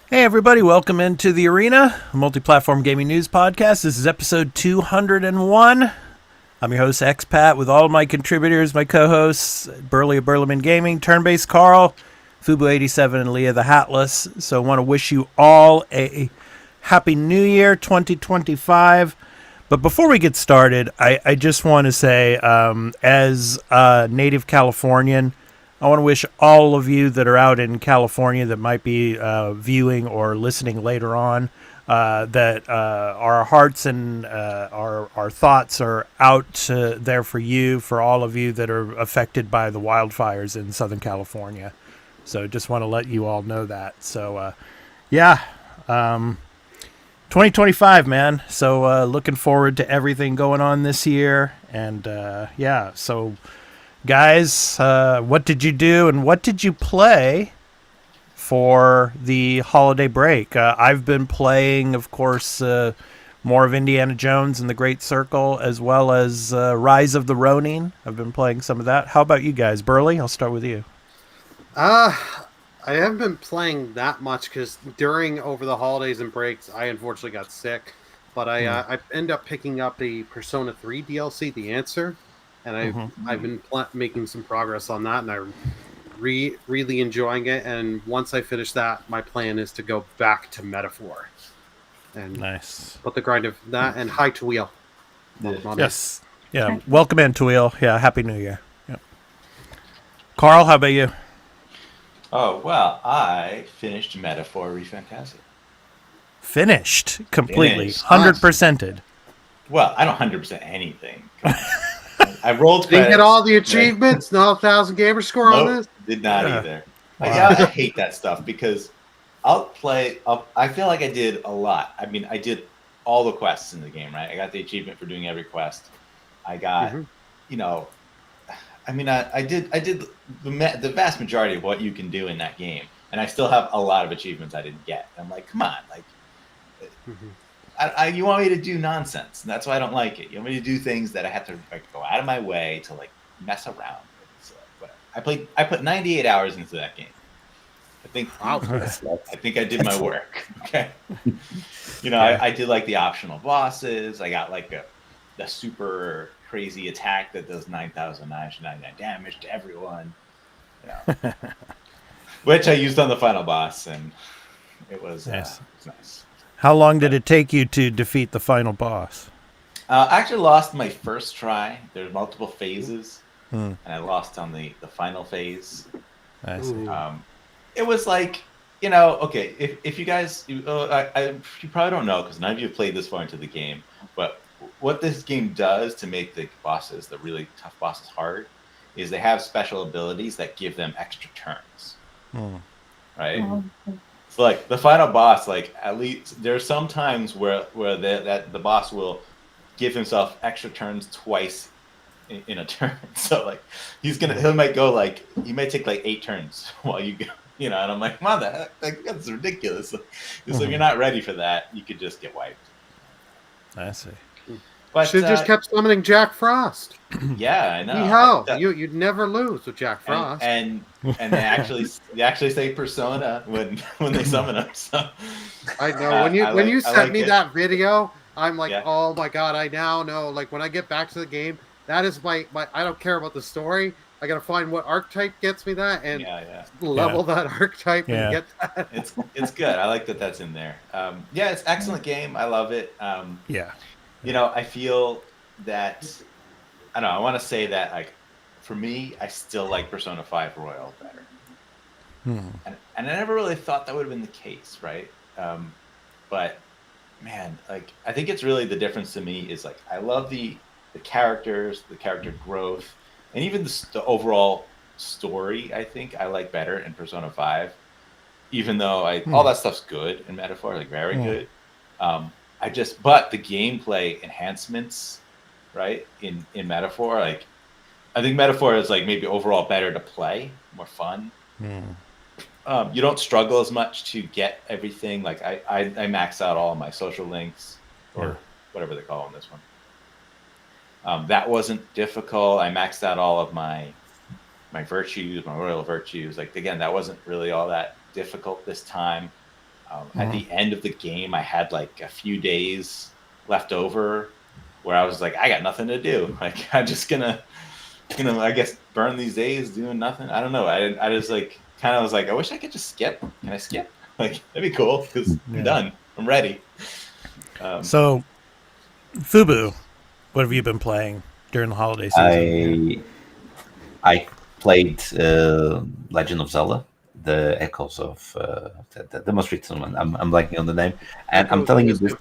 Hey everybody, welcome into the Arena, a multi-platform gaming news podcast. This is episode 201. I'm your host, Expat, with all of my contributors, my co-hosts, Burley of Burleman Gaming, Turn-Based Carl, Fubu87, and Leah the Hatless. So I want to wish you all a happy new year, 2025. But before we get started, I just want to say, as a native Californian, I want to wish all of you that are out in California that might be viewing or listening later on that our hearts and our thoughts are out there for you, for all of you that are affected by the wildfires in Southern California. So just want to let you all know that. So, 2025, man. So looking forward to everything going on this year. And so... Guys, what did you do and what did you play for the holiday break? I've been playing, of course, more of Indiana Jones and the Great Circle, as well as Rise of the Ronin. I've been playing some of that. How about you guys? Burley, I'll start with you. I haven't been playing that much because over the holidays and breaks, I unfortunately got sick. But I ended up picking up the Persona 3 DLC, The Answer. And I've been making some progress on that, and I'm really enjoying it. And once I finish that, my plan is to go back to Metaphor. And nice. Put the grind of that, and hi to Wheel. Yes. Yeah. Welcome in, to Wheel. Yeah. Happy New Year. Yep. Carl, how about you? Oh, well, I finished Metaphor ReFantasy. Finished completely. 100%ed. Well, I don't 100% anything. I rolled credits. Did you get all the achievements? No 1,000 gamer score on this? Did not either. Wow. I hate that stuff because I feel like I did a lot. I mean, I did all the quests in the game, right? I got the achievement for doing every quest. I got, I did the vast majority of what you can do in that game, and I still have a lot of achievements I didn't get. I'm like, come on, like. You want me to do nonsense. And that's why I don't like it. You want me to do things that I have to go out of my way to mess around with. So, I put 98 hours into that game. I think I did my work. Okay. Yeah. I did like the optional bosses. I got like the super crazy attack that does 9,999 damage to everyone. Which I used on the final boss, and it was nice. How long did it take you to defeat the final boss? I actually lost my first try. There's multiple phases, and I lost on the final phase. I see. It was like, okay, if you guys, you probably don't know because none of you have played this far into the game, but what this game does to make the really tough bosses hard is they have special abilities that give them extra turns. Right? So like the final boss, like at least there's some times where the boss will give himself extra turns twice in a turn. So like he might take like 8 turns while you go, and I'm like, man, that's ridiculous. So if you're not ready for that, you could just get wiped. I see. But should have just kept summoning Jack Frost. Yeah, I know. You'd never lose with Jack Frost. And they actually say Persona when they summon him. So I know when you sent me that video, I'm like, oh my god, I now know. Like when I get back to the game, that is my I don't care about the story. I gotta find what archetype gets me that and level that archetype and get that. It's good. I like that that's in there. It's an excellent game. I love it. I feel that I don't know. I want to say that like for me, I still like Persona 5 Royal better. And I never really thought that would have been the case, right? But man, like I think it's really the difference to me is like I love the characters, the character growth, and even the overall story. I think I like better in Persona 5, even though all that stuff's good in Metaphor, like very good. But the gameplay enhancements, right, in Metaphor, like I think Metaphor is like maybe overall better to play, more fun. You don't struggle as much to get everything. Like I max out all of my social links or whatever they call them this one. That wasn't difficult. I maxed out all of my virtues, my royal virtues. Like again, that wasn't really all that difficult this time. At the end of the game, I had like a few days left over where I was like, I got nothing to do. Like I'm just gonna, I guess burn these days doing nothing. I don't know. I just like kind of was like, I wish I could just skip. Can I skip? Like that'd be cool because I'm done. I'm ready. So, Fubu, what have you been playing during the holiday season? I played Legend of Zelda. The Echoes of the most recent one. I'm blanking on the name, and I'm telling you this.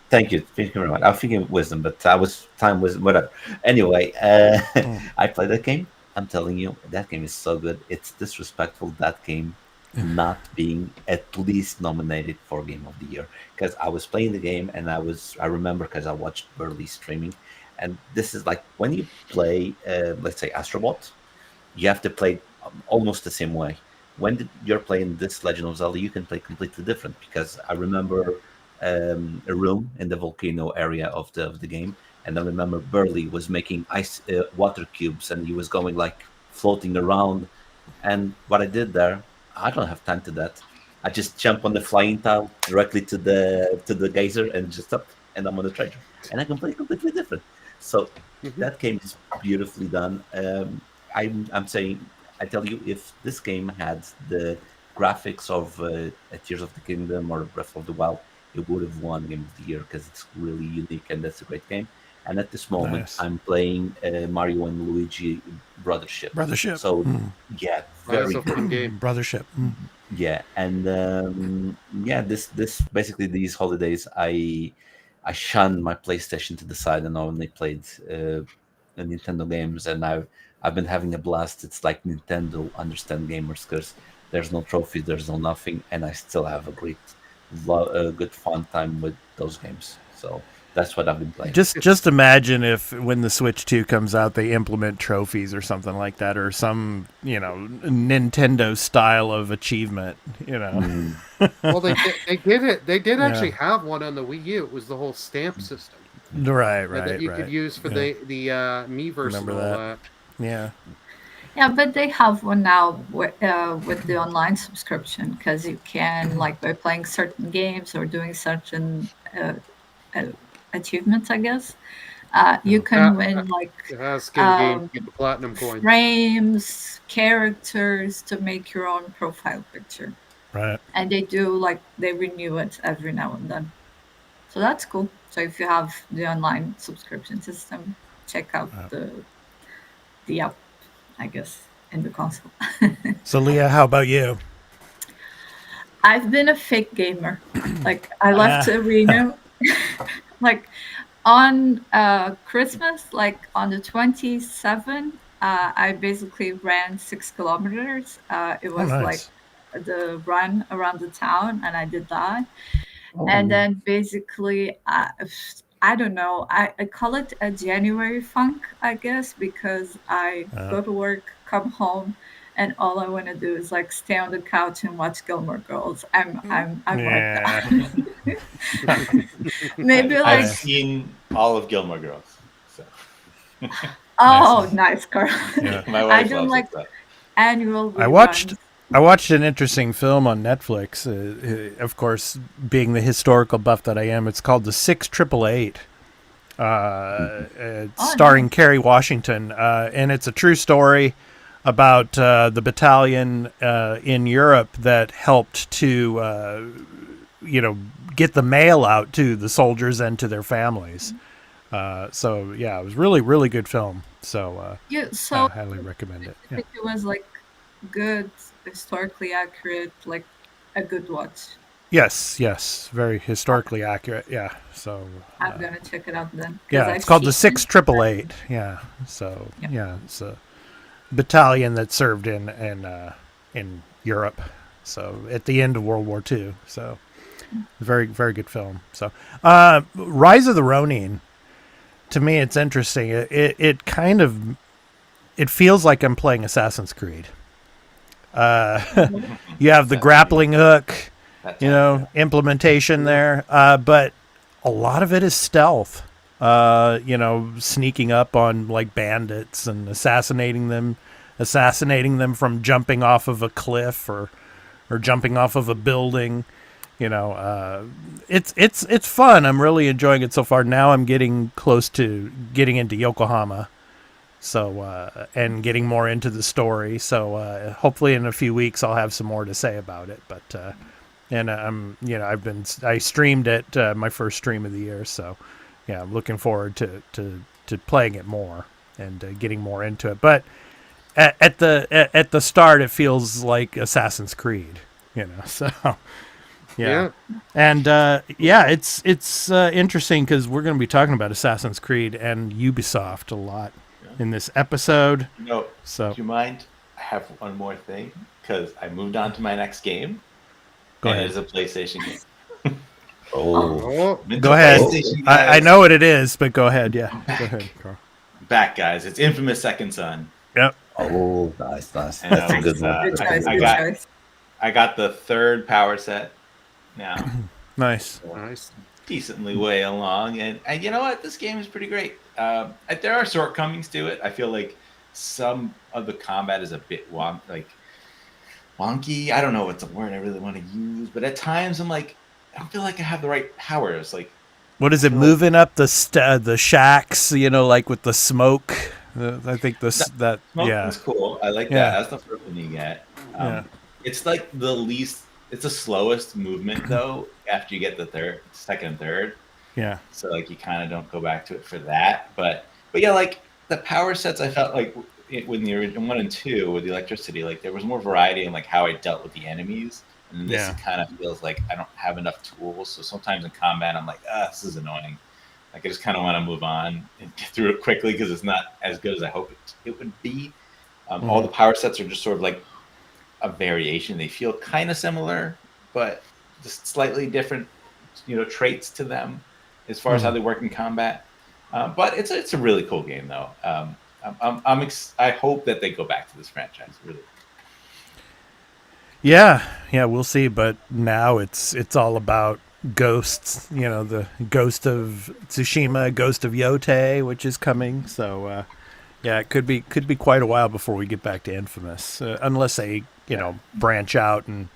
Thank you very much. I'm thinking Wisdom, but I was time Wisdom, whatever. Anyway, I played that game. I'm telling you, that game is so good. It's disrespectful that game not being at least nominated for Game of the Year because I was playing the game and I remember because I watched Burley streaming, and this is like when you play, let's say Astrobot, you have to play almost the same way. When you're playing this Legend of Zelda, you can play completely different because I remember a room in the volcano area of the game, and I remember Burley was making ice water cubes, and he was going like floating around. And what I did there, I don't have time to that. I just jump on the flying tile directly to the geyser and just up, and I'm on the treasure, and I can play completely different. So that game is beautifully done. I'm saying. I tell you, if this game had the graphics of Tears of the Kingdom or Breath of the Wild, it would have won Game of the Year because it's really unique and that's a great game. And at this moment, I'm playing Mario and Luigi Brothership. So, very fun game. Brothership. Yeah, and this basically these holidays, I shunned my PlayStation to the side and only played Nintendo games, and I've been having a blast. It's like Nintendo understand gamers because there's no trophies, there's no nothing, and I still have a great, good fun time with those games. So that's what I've been playing. Just imagine if when the Switch 2 comes out, they implement trophies or something like that, or some Nintendo style of achievement. Well, they did it. They did actually have one on the Wii U. It was the whole stamp system. Right. That you could use for the Miiverse. Remember that? Yeah. Yeah, but they have one now with the online subscription, because you can, like, by playing certain games or doing certain achievements, I guess, you can win like It has skin game to get the platinum coin. frames, characters to make your own profile picture. Right. And they renew it every now and then. So that's cool. So if you have the online subscription system, check out the app, I guess, in the console. So, Leah, how about you? I've been a fake gamer. Like, I left Arena like on Christmas, like on the 27th, I basically ran 6 kilometers. It was nice. like the run around the town, and I did that. And then basically, I don't know, I call it a January funk, I guess, because I go to work, come home, and all I want to do is like stay on the couch and watch Gilmore Girls. I'm like that. Maybe like I've seen all of Gilmore Girls. So. Oh, nice, Carl. Yeah. My I wife do loves like it. So. annual. I watched an interesting film on Netflix. Of course, being the historical buff that I am, it's called The 6888. Starring nice. Kerry Washington, and it's a true story about the battalion in Europe that helped to, get the mail out to the soldiers and to their families. So yeah, it was really, really good film. So I highly recommend it. I think it was like good, historically accurate, like a good watch. Yes, very historically accurate. Yeah, so I'm gonna check it out then. yeah, it's called the 6888. Yeah, so yeah, it's a battalion that served in Europe. So at the end of World War II. So very, very good film. So Rise of the Ronin. To me, it's interesting. It kind of feels like I'm playing Assassin's Creed. You have the grappling hook, implementation there, but a lot of it is stealth. Sneaking up on like bandits and assassinating them from jumping off of a cliff or jumping off of a building. It's fun. I'm really enjoying it so far. Now I'm getting close to getting into Yokohama, so and getting more into the story. So hopefully in a few weeks I'll have some more to say about it. But I streamed it, my first stream of the year. So yeah, I'm looking forward to playing it more and getting more into it. But at the start it feels like Assassin's Creed, so. Yeah. And it's interesting because we're going to be talking about Assassin's Creed and Ubisoft a lot in this episode. No, so do you mind? I have one more thing because I moved on to my next game. Go ahead. It is a PlayStation game. Go ahead. I know what it is, but go ahead. Yeah, go ahead, Carl. Back, guys. It's Infamous Second Son. Yep. Oh, nice. That's a good one. I got the third power set now. Nice. Decently way along, and you know what? This game is pretty great. There are shortcomings to it. I feel like some of the combat is a bit wonky. I don't know what's the word I really want to use, but at times I'm like, I don't feel like I have the right powers. Like, what is it? Moving up the shacks, like with the smoke. I think that is cool. I like that. That's the first one you get. It's like it's the slowest movement though after you get the second and third. Yeah. So like you kind of don't go back to it for that, but yeah, like the power sets, I felt like when the original 1 and 2 with the electricity, like there was more variety in like how I dealt with the enemies, and this kind of feels like I don't have enough tools. So sometimes in combat, I'm like, this is annoying. Like I just kind of want to move on and get through it quickly because it's not as good as I hope it would be. All the power sets are just sort of like a variation. They feel kind of similar, but just slightly different, traits to them as far as how they work in combat. But it's a really cool game though. I hope that they go back to this franchise. Really. Yeah, we'll see. But now it's all about ghosts. The Ghost of Tsushima, Ghost of Yotei, which is coming. So Yeah, it could be quite a while before we get back to Infamous, unless they branch out and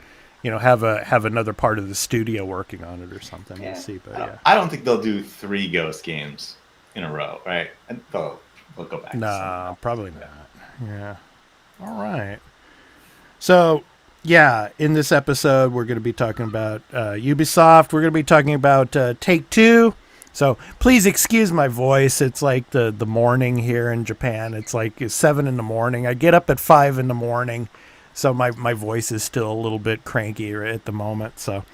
have another part of the studio working on it or something. Yeah. We'll see, but I don't think they'll do 3 Ghost games in a row, right? And they'll go back. Nah, probably not. Yeah. All right. So, yeah, in this episode, we're going to be talking about Ubisoft. We're going to be talking about Take-Two. So please excuse my voice. It's like the morning here in Japan. It's like 7 in the morning. I get up at 5 in the morning. So my voice is still a little bit cranky at the moment. So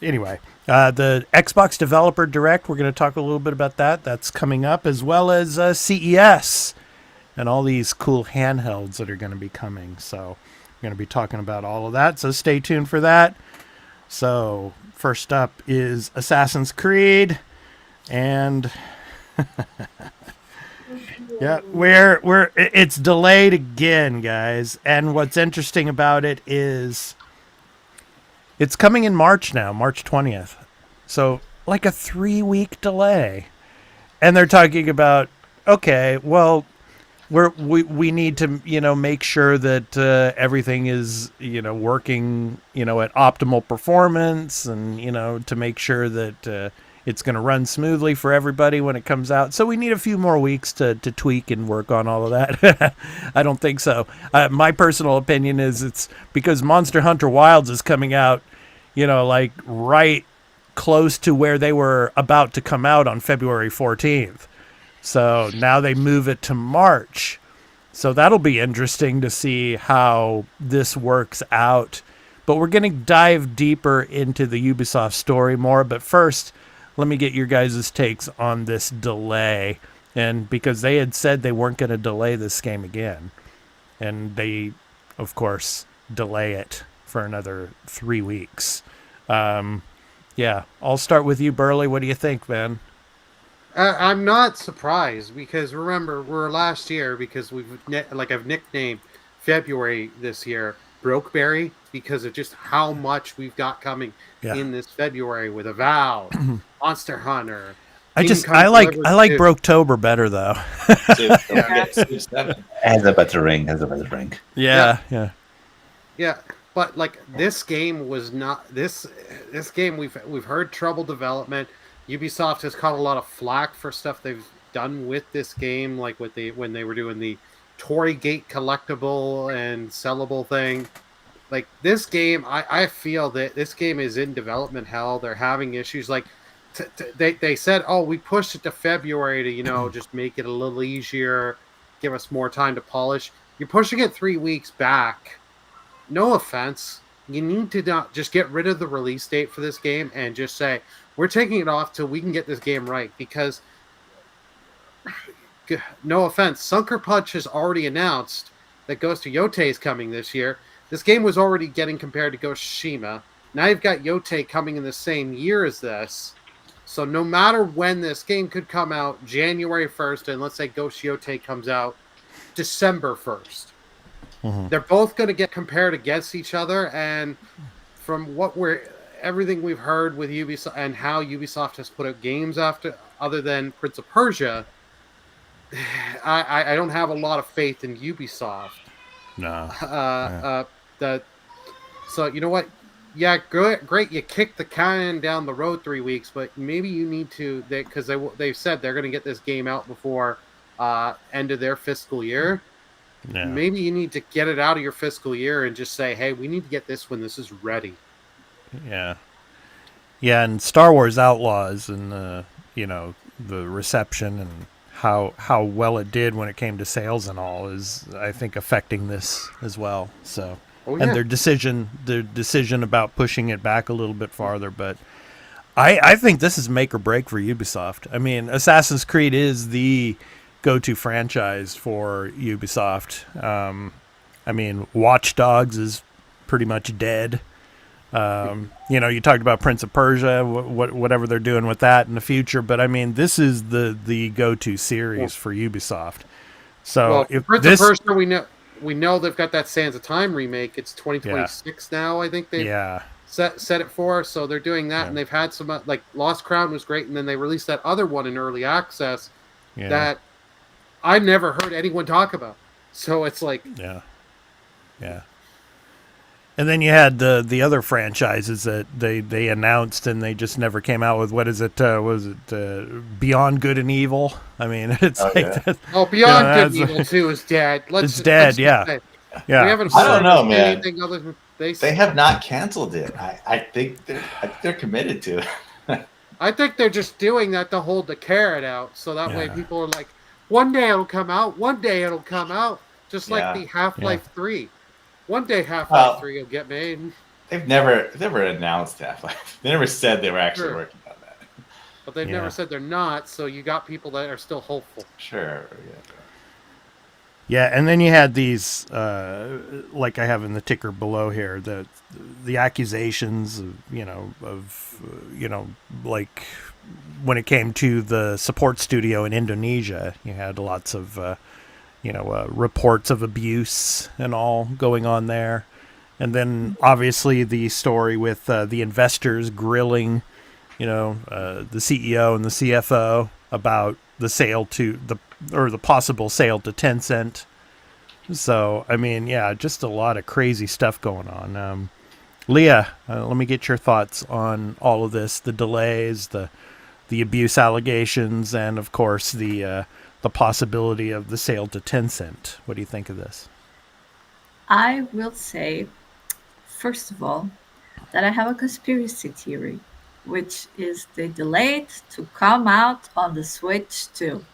anyway, the Xbox Developer Direct, we're going to talk a little bit about that. That's coming up, as well as CES and all these cool handhelds that are going to be coming. So we're going to be talking about all of that. So stay tuned for that. So first up is Assassin's Creed. And yeah, it's delayed again, guys. And what's interesting about it is it's coming in March now, March 20th. So like a 3-week delay. And they're talking about, okay, well, we need to, make sure that everything is, working, at optimal performance, and, to make sure that it's going to run smoothly for everybody when it comes out. So we need a few more weeks to tweak and work on all of that. I don't think so. My personal opinion is it's because Monster Hunter Wilds is coming out, like right close to where they were about to come out on February 14th. So now they move it to March. So that'll be interesting to see how this works out. But we're going to dive deeper into the Ubisoft story more. But first, let me get your guys' takes on this delay. And because they had said they weren't going to delay this game again. And they, of course, delay it for another 3 weeks. Yeah, I'll start with you, Burley. What do you think, man? I'm not surprised because remember we're last year because I've nicknamed February this year Brokeberry because of just how much we've got coming in this February with Avowed, Monster Hunter. I like Broketober better though. Has a better ring. Yeah. But like this game was not this game. We've heard trouble development. Ubisoft has caught a lot of flack for stuff they've done with this game, like when they were doing the Tory Gate collectible and sellable thing. Like this game, I feel that this game is in development hell. They're having issues. Like they said, oh, we pushed it to February to just make it a little easier, give us more time to polish. You're pushing it 3 weeks back. No offense. You need to not just get rid of the release date for this game and just say, we're taking it off till we can get this game right. Because, no offense, Sunker Punch has already announced that Ghost of Yotei is coming this year. This game was already getting compared to Ghost of Tsushima. Now you've got Yotei coming in the same year as this. So no matter when this game could come out, January 1st, and let's say Ghost of Yotei comes out December 1st. Mm-hmm. They're both going to get compared against each other, and from everything we've heard with Ubisoft and how Ubisoft has put out games other than Prince of Persia, I don't have a lot of faith in Ubisoft. No. So you know what? Yeah, great. You kicked the can down the road 3 weeks, but maybe you need to because they've said they're going to get this game out before end of their fiscal year. Yeah. Maybe you need to get it out of your fiscal year and just say, hey, we need to get this when this is ready. Yeah. Yeah, and Star Wars Outlaws and the reception and how well it did when it came to sales and all is, I think, affecting this as well. So, and their decision about pushing it back a little bit farther, but I think this is make or break for Ubisoft. I mean, Assassin's Creed is the go-to franchise for Ubisoft. I mean, Watch Dogs is pretty much dead. You talked about Prince of Persia, whatever they're doing with that in the future, but I mean, this is the go-to series for Ubisoft. So if Prince of Persia, we know they've got that Sands of Time remake. It's 2026 now. I think they've set it for. So they're doing that, and they've had some like Lost Crown was great, and then they released that other one in early access that I've never heard anyone talk about. So it's like, Yeah. And then you had the other franchises that they announced and they just never came out with. What is it? Was it Beyond Good and Evil? I mean, it's that. Beyond Good and Evil 2 is dead. It's dead. Yeah. We haven't I don't know, man. anything other than they have not canceled it. I think they're committed to it. I think they're just doing that to hold the carrot out, so that way people are like, one day it'll come out, one day it'll come out, just like the Half-Life 3. One day Half-Life 3 will get made. They've never announced Half-Life. They never said they were actually working on that. But they've never said they're not, so you got people that are still hopeful. Sure. Yeah, and then you had these, like I have in the ticker below here, the accusations, like when it came to the support studio in Indonesia, you had lots of, reports of abuse and all going on there. And then obviously the story with the investors grilling, the CEO and the CFO about the sale or the possible sale to Tencent. So, I mean, just a lot of crazy stuff going on. Leah, let me get your thoughts on all of this, the delays, the abuse allegations, and of course the possibility of the sale to Tencent. What do you think of this? I will say, first of all, that I have a conspiracy theory, which is they delayed to come out on the Switch too.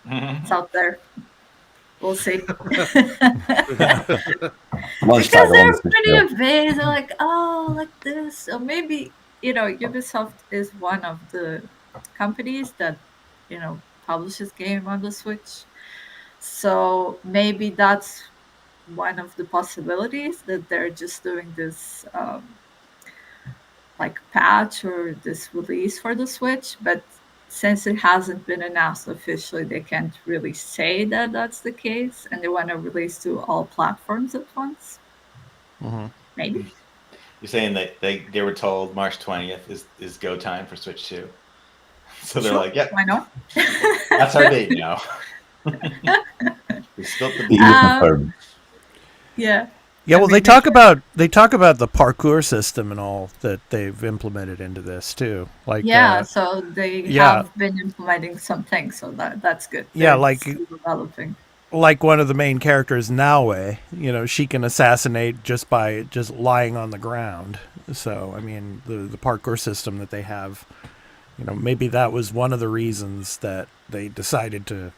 It's out there. We'll see. Because they're pretty vague. They're like, like this. Or maybe, Ubisoft is one of the companies that, publishes game on the Switch. So maybe that's one of the possibilities, that they're just doing this like patch or this release for the Switch. But since it hasn't been announced officially, they can't really say that that's the case, and they want to release to all platforms at once. Mm-hmm. Maybe. You're saying that they were told March 20th is go time for Switch 2? So they're like, yep. Why not? That's our date now. We spilt the beans. Yeah. Yeah, well, they talk about the parkour system and all that they've implemented into this too. Like so they have been implementing some things, so that's good. They're like developing. Like one of the main characters, Naue, she can assassinate just by lying on the ground. So, I mean, the parkour system that they have, maybe that was one of the reasons that they decided to,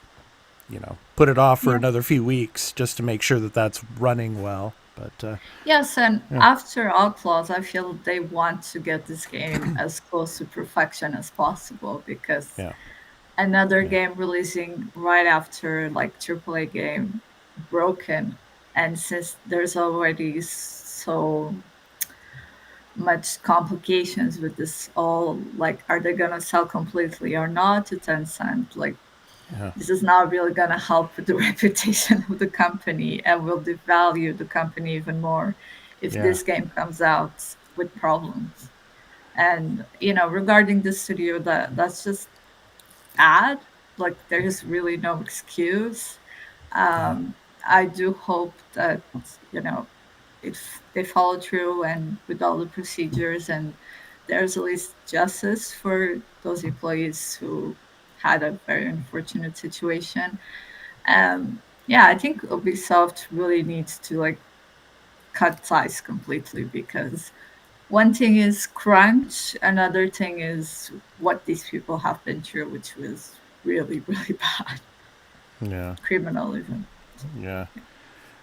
put it off for another few weeks just to make sure that that's running well. But yes, and after Outlaws, I feel they want to get this game as close to perfection as possible, because another game releasing right after like AAA game broken, and since there's already so much complications with this, all like, are they gonna sell completely or not to Tencent? Like, this is not really going to help with the reputation of the company, and will devalue the company even more if this game comes out with problems. And, regarding the studio, that's just bad. Like, there's really no excuse. I do hope that, if they follow through and with all the procedures, and there's at least justice for those employees who had a very unfortunate situation. I think Ubisoft really needs to cut ties completely, because one thing is crunch, another thing is what these people have been through, which was really, really bad. Yeah. Criminal even. Yeah.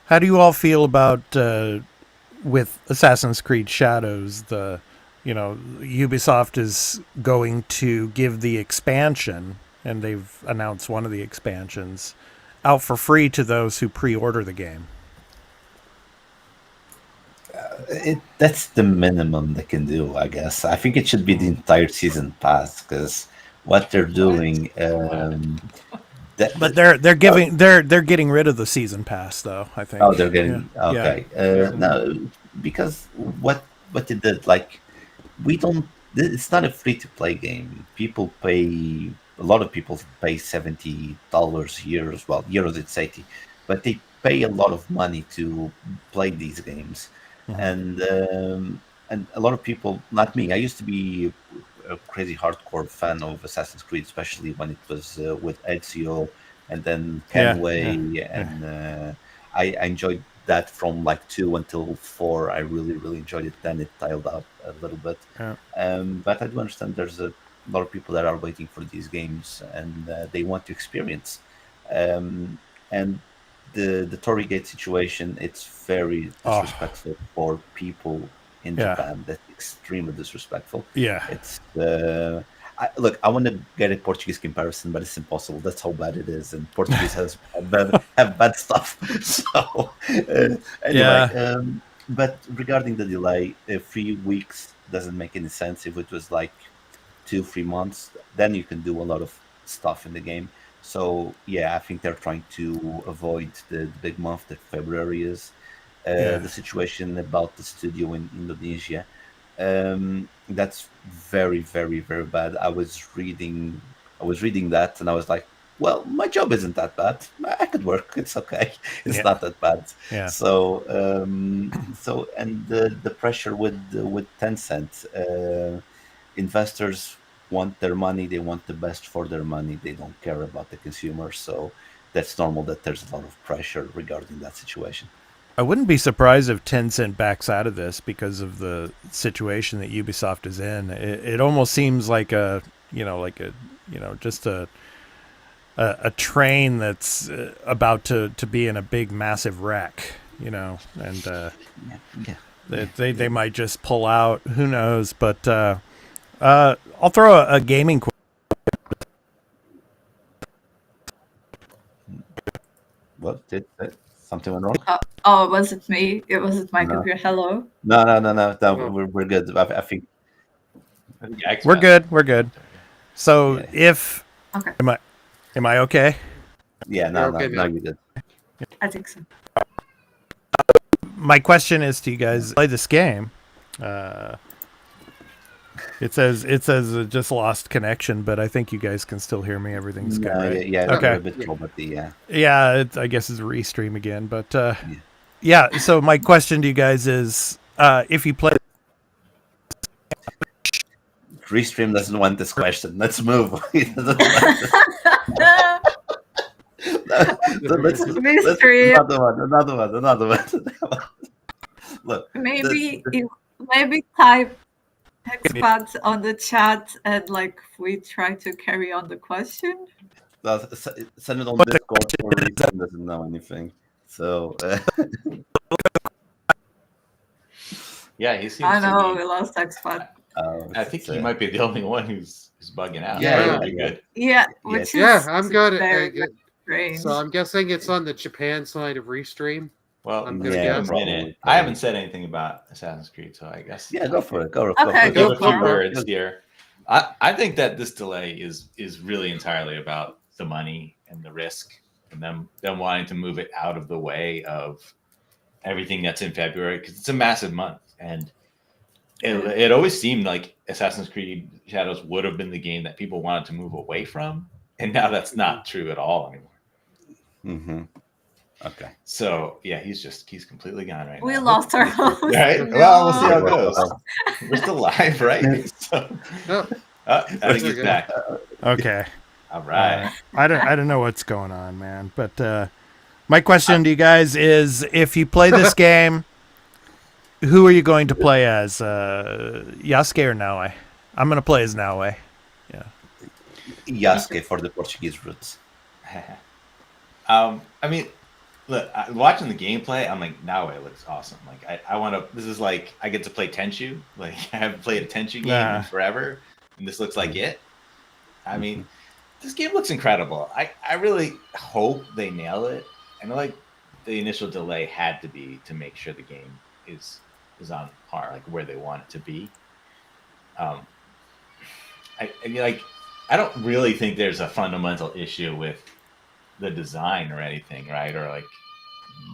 How do you all feel about with Assassin's Creed Shadows, Ubisoft is going to give the expansion, and they've announced one of the expansions, out for free to those who pre-order the game? That's the minimum they can do, I guess. I think it should be the entire season pass, because what they're doing. But they're getting rid of the season pass, though, I think. Oh, they're getting okay. No, because what they did, we don't. It's not a free to play game. People pay a lot of people pay $70 a year as well. Euros it's 80, but they pay a lot of money to play these games, and a lot of people, not me. I used to be a crazy hardcore fan of Assassin's Creed, especially when it was with Ezio and then Kenway, and I enjoyed that from like 2 until 4. I really enjoyed it. Then it dialed up a little bit. But I do understand there's a lot of people that are waiting for these games and they want to experience. And the Torrygate situation, it's very disrespectful for people in Japan. That's extremely disrespectful. It's look, I want to get a Portuguese comparison, but it's impossible. That's how bad it is, and Portuguese have bad stuff. So anyway, but regarding the delay, 3 weeks doesn't make any sense. If it was like 2-3 months, then you can do a lot of stuff in the game. So I think they're trying to avoid the big month that February is. The situation about the studio in Indonesia, that's very bad. I was reading that, and I was like, well, my job isn't that bad. I could work. It's okay. It's not that bad. So and the pressure with Tencent, investors want their money. They want the best for their money. They don't care about the consumer. So that's normal that there's a lot of pressure regarding that situation. I wouldn't be surprised if Tencent backs out of this because of the situation that Ubisoft is in. It almost seems like just a train that's about to be in a big massive wreck, and they might just pull out. Who knows? But I'll throw a gaming question. What did something went wrong? Oh, was it me? It wasn't my computer. Hello? No. We're good. I think we're good. So if am I okay? Okay, no, you did. I think so. My question is to you guys: play this game. It says it just lost connection, but I think you guys can still hear me. Everything's good, right? Okay. A bit slow, but I guess it's a restream again, but So my question to you guys is, if you play, Restream doesn't want this question. Let's move. Let's another one. Look, maybe type expat on the chat and we try to carry on the question. Send it on Discord. Restream doesn't know anything. So he seems. I know we lost expat. I think he might be the only one who's bugging out. Good. I'm good. So I'm guessing it's on the Japan side of Restream. Well, I'm gonna guess. I haven't said anything about Assassin's Creed, so I guess go for it. Go for it. Give a few words here. I think that this delay is really entirely about the money and the risk, and them wanting to move it out of the way of everything that's in February, because it's a massive month, and it always seemed like Assassin's Creed Shadows would have been the game that people wanted to move away from, and now that's not true at all anymore. Mm-hmm. Okay. So he's completely gone right now. We lost our host. Right? No. Well, we'll see how it goes. We're still live, right? So, I think he's back. Okay. All right. I don't know what's going on, man. But my question to you guys is: if you play this game, who are you going to play as? Yasuke or Naue? I'm going to play as Naue. Yeah. Yasuke for the Portuguese roots. I mean, look, watching the gameplay, I'm like, Naue looks awesome. Like, I want to. This is like I get to play Tenchu. Like, I haven't played a Tenchu game in forever, and this looks like it. I mean, this game looks incredible. I really hope they nail it. I know, like, the initial delay had to be to make sure the game is on par, like where they want it to be. I don't really think there's a fundamental issue with the design or anything, right? Or like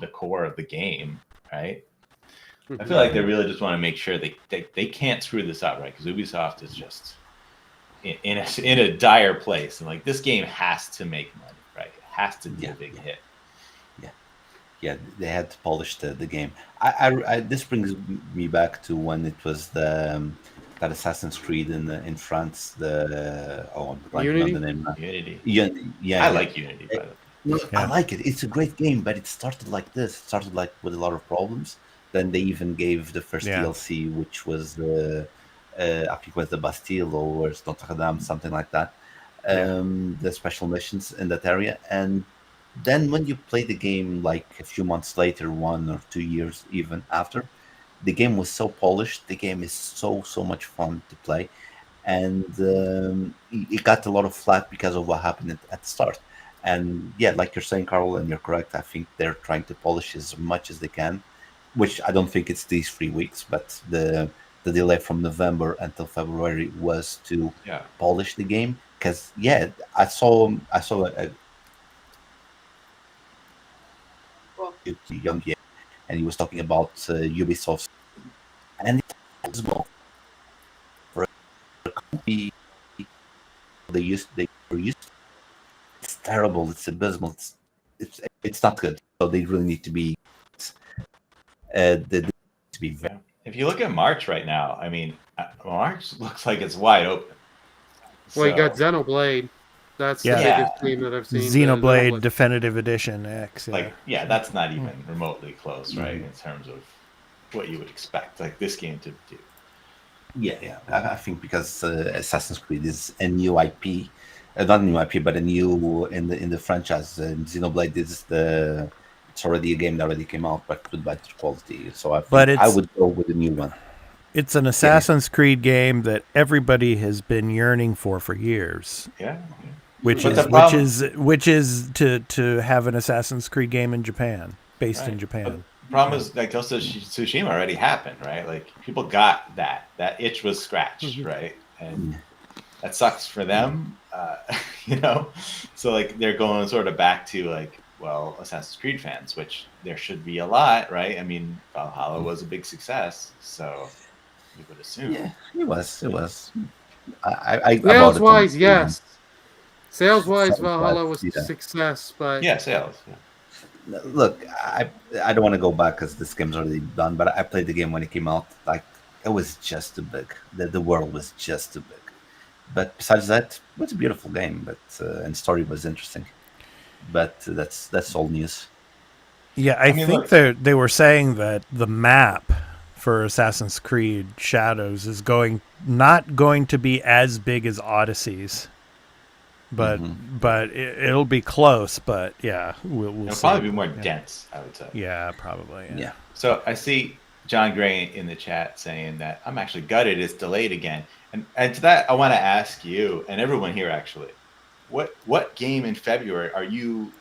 the core of the game, right? I feel like they really just want to make sure they can't screw this up, right? Because Ubisoft is just in a dire place, and like this game has to make money, right? It has to be a big hit. Yeah, they had to polish the game. This brings me back to when it was that Assassin's Creed in France. I'm blanking on the name now. Unity. Yeah. I like Unity, by the way. I like it. It's a great game, but it started like this. It started like with a lot of problems. Then they even gave the first DLC, which was I think it was the Bastille or Notre Dame, something like that. The special missions in that area, and then when you play the game like a few months later, 1 or 2 years even after, the game was so polished. The game is so much fun to play, and it got a lot of flack because of what happened at the start. And yeah, like you're saying, Carl, and you're correct. I think they're trying to polish as much as they can, which I don't think it's these 3 weeks, but the delay from November until February was to polish the game. Because I saw a young kid, and he was talking about Ubisoft, and it's well for a company they were used. It's terrible. It's abysmal. It's not good. So they really need to be. If you look at March right now, I mean, March looks like it's wide open. Well, you got Xenoblade. That's the biggest game that I've seen. Xenoblade Definitive Edition X. That's not even remotely close, right? In terms of what you would expect, like this game to do. Yeah. I think because Assassin's Creed is a new IP, not a new IP, but a new in the franchise. Xenoblade is it's already a game that already came out, but with better quality. So I would go with the new one. It's an Assassin's Creed game that everybody has been yearning for years. Yeah. Which is to have an Assassin's Creed game in Japan, based in Japan. But the problem is, like Ghost of Tsushima already happened, right? Like people got that itch was scratched, right? And that sucks for them, So like they're going sort of back to like, well, Assassin's Creed fans, which there should be a lot, right? I mean, Valhalla was a big success, so you would assume. Yeah, it was. Sales-wise, yes. Sales-wise, Valhalla was a success, but sales. Yeah. Look, I don't want to go back because this game's already done, but I played the game when it came out. Like it was just too big. The world was just too big. But besides that, it was a beautiful game. But and story was interesting. But that's all news. Yeah, I think they were saying that the map for Assassin's Creed Shadows is not going to be as big as Odyssey's. But it'll be close. But yeah, we'll it'll probably be more dense, I would say. Yeah, probably. Yeah. So I see John Gray in the chat saying that I'm actually gutted it's delayed again. And to that, I want to ask you and everyone here actually, what game in February are you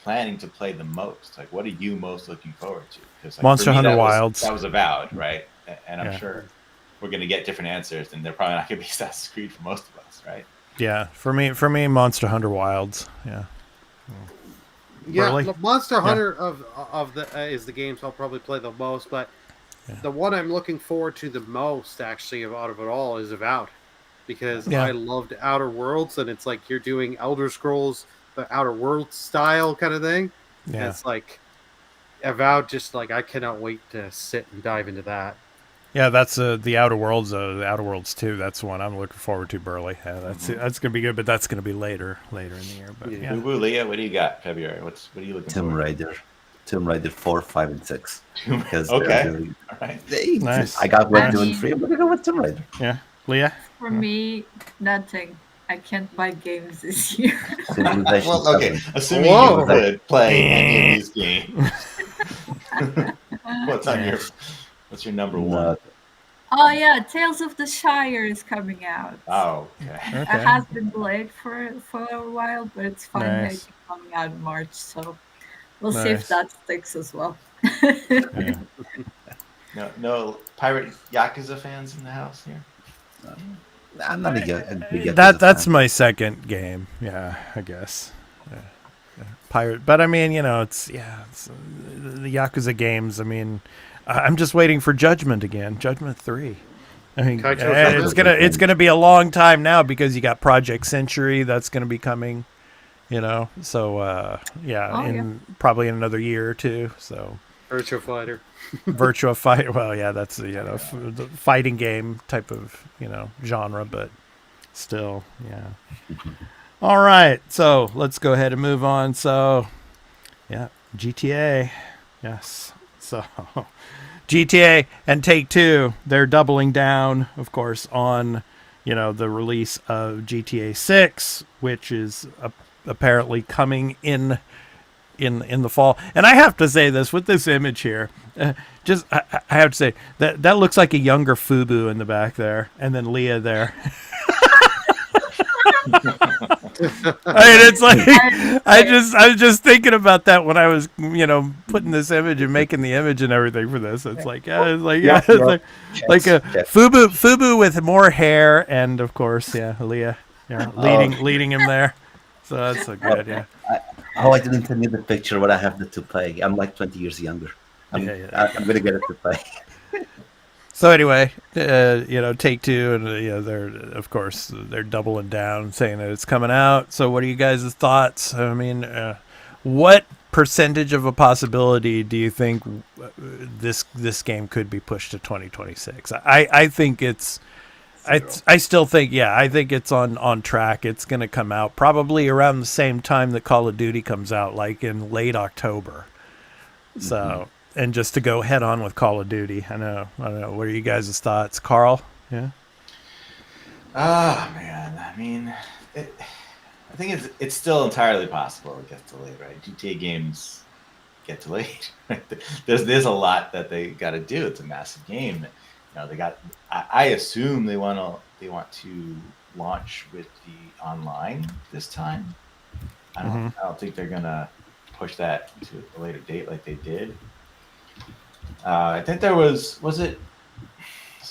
planning to play the most? Like, what are you most looking forward to? Because Monster Hunter Wilds. That was Avowed, right? And I'm sure we're going to get different answers, and they're probably not going to be Assassin's Creed for most of us, right? Yeah, for me, Monster Hunter Wilds. Yeah. Yeah, Monster Hunter is the games I'll probably play the most, but the one I'm looking forward to the most, actually, out of it all, is Avowed, because I loved Outer Worlds, and it's like you're doing Elder Scrolls, the Outer Worlds style kind of thing. Yeah, and it's like Avowed. Just like I cannot wait to sit and dive into that. Yeah, that's the Outer Worlds. The Outer Worlds 2. That's the one I'm looking forward to, Burley. Yeah, that's gonna be good, but that's gonna be later in the year. But Leah, what do you got? February. What are you looking for? Tomb Raider 4, 5, and 6. Okay. All right. Nice. I got 1, 2, and 3. I'm gonna go with Tomb Raider. Yeah, Leah. For me, nothing. I can't buy games this year. Well, okay. Assuming you would play any of these games. What's your number one? Oh yeah, Tales of the Shire is coming out. Oh, okay. It has been delayed for a while, but it's finally coming out in March. So we'll see if that sticks as well. No pirate Yakuza fans in the house here. I'm not a big Yakuza That's fan. my second game. Yeah, I guess. Pirate, but I mean, it's the Yakuza games. I mean, I'm just waiting for Judgment again. Judgment 3. I mean, Kaito, and it's gonna be a long time now because you got Project Century that's gonna be coming, So probably in another year or two. So Virtua Fighter. Virtua Fight. Well, yeah, that's the fighting game type of genre, but still, yeah. All right, so let's go ahead and move on. So, yeah, GTA, yes. So, GTA and Take-Two, they're doubling down, of course, on the release of GTA 6, which is apparently coming in the fall. And I have to say this with this image here, I have to say that looks like a younger Fubu in the back there, and then Leah there. I mean, it's like I was just thinking about that when I was putting this image and making the image and everything for this. It's like like a Fubu with more hair, and of course, Leah, leading him there. So that's so good, yeah. I didn't send you the picture, but I have the toupee. I'm like 20 years younger. I'm gonna get a toupee. So anyway, Take-Two, and they're doubling down, saying that it's coming out. So what are you guys' thoughts? I mean, what percentage of a possibility do you think this game could be pushed to 2026? I think it's. I still think, I think it's on track. It's going to come out probably around the same time that Call of Duty comes out, like in late October. So, and just to go head on with Call of Duty, I don't know. What are you guys' thoughts, Carl? Yeah. Man, I mean, I think it's still entirely possible it gets delayed, right? GTA games get delayed. Right? There's a lot that they got to do. It's a massive game. They got. I assume they want to launch with the online this time. I don't think they're gonna push that to a later date like they did. I think there was it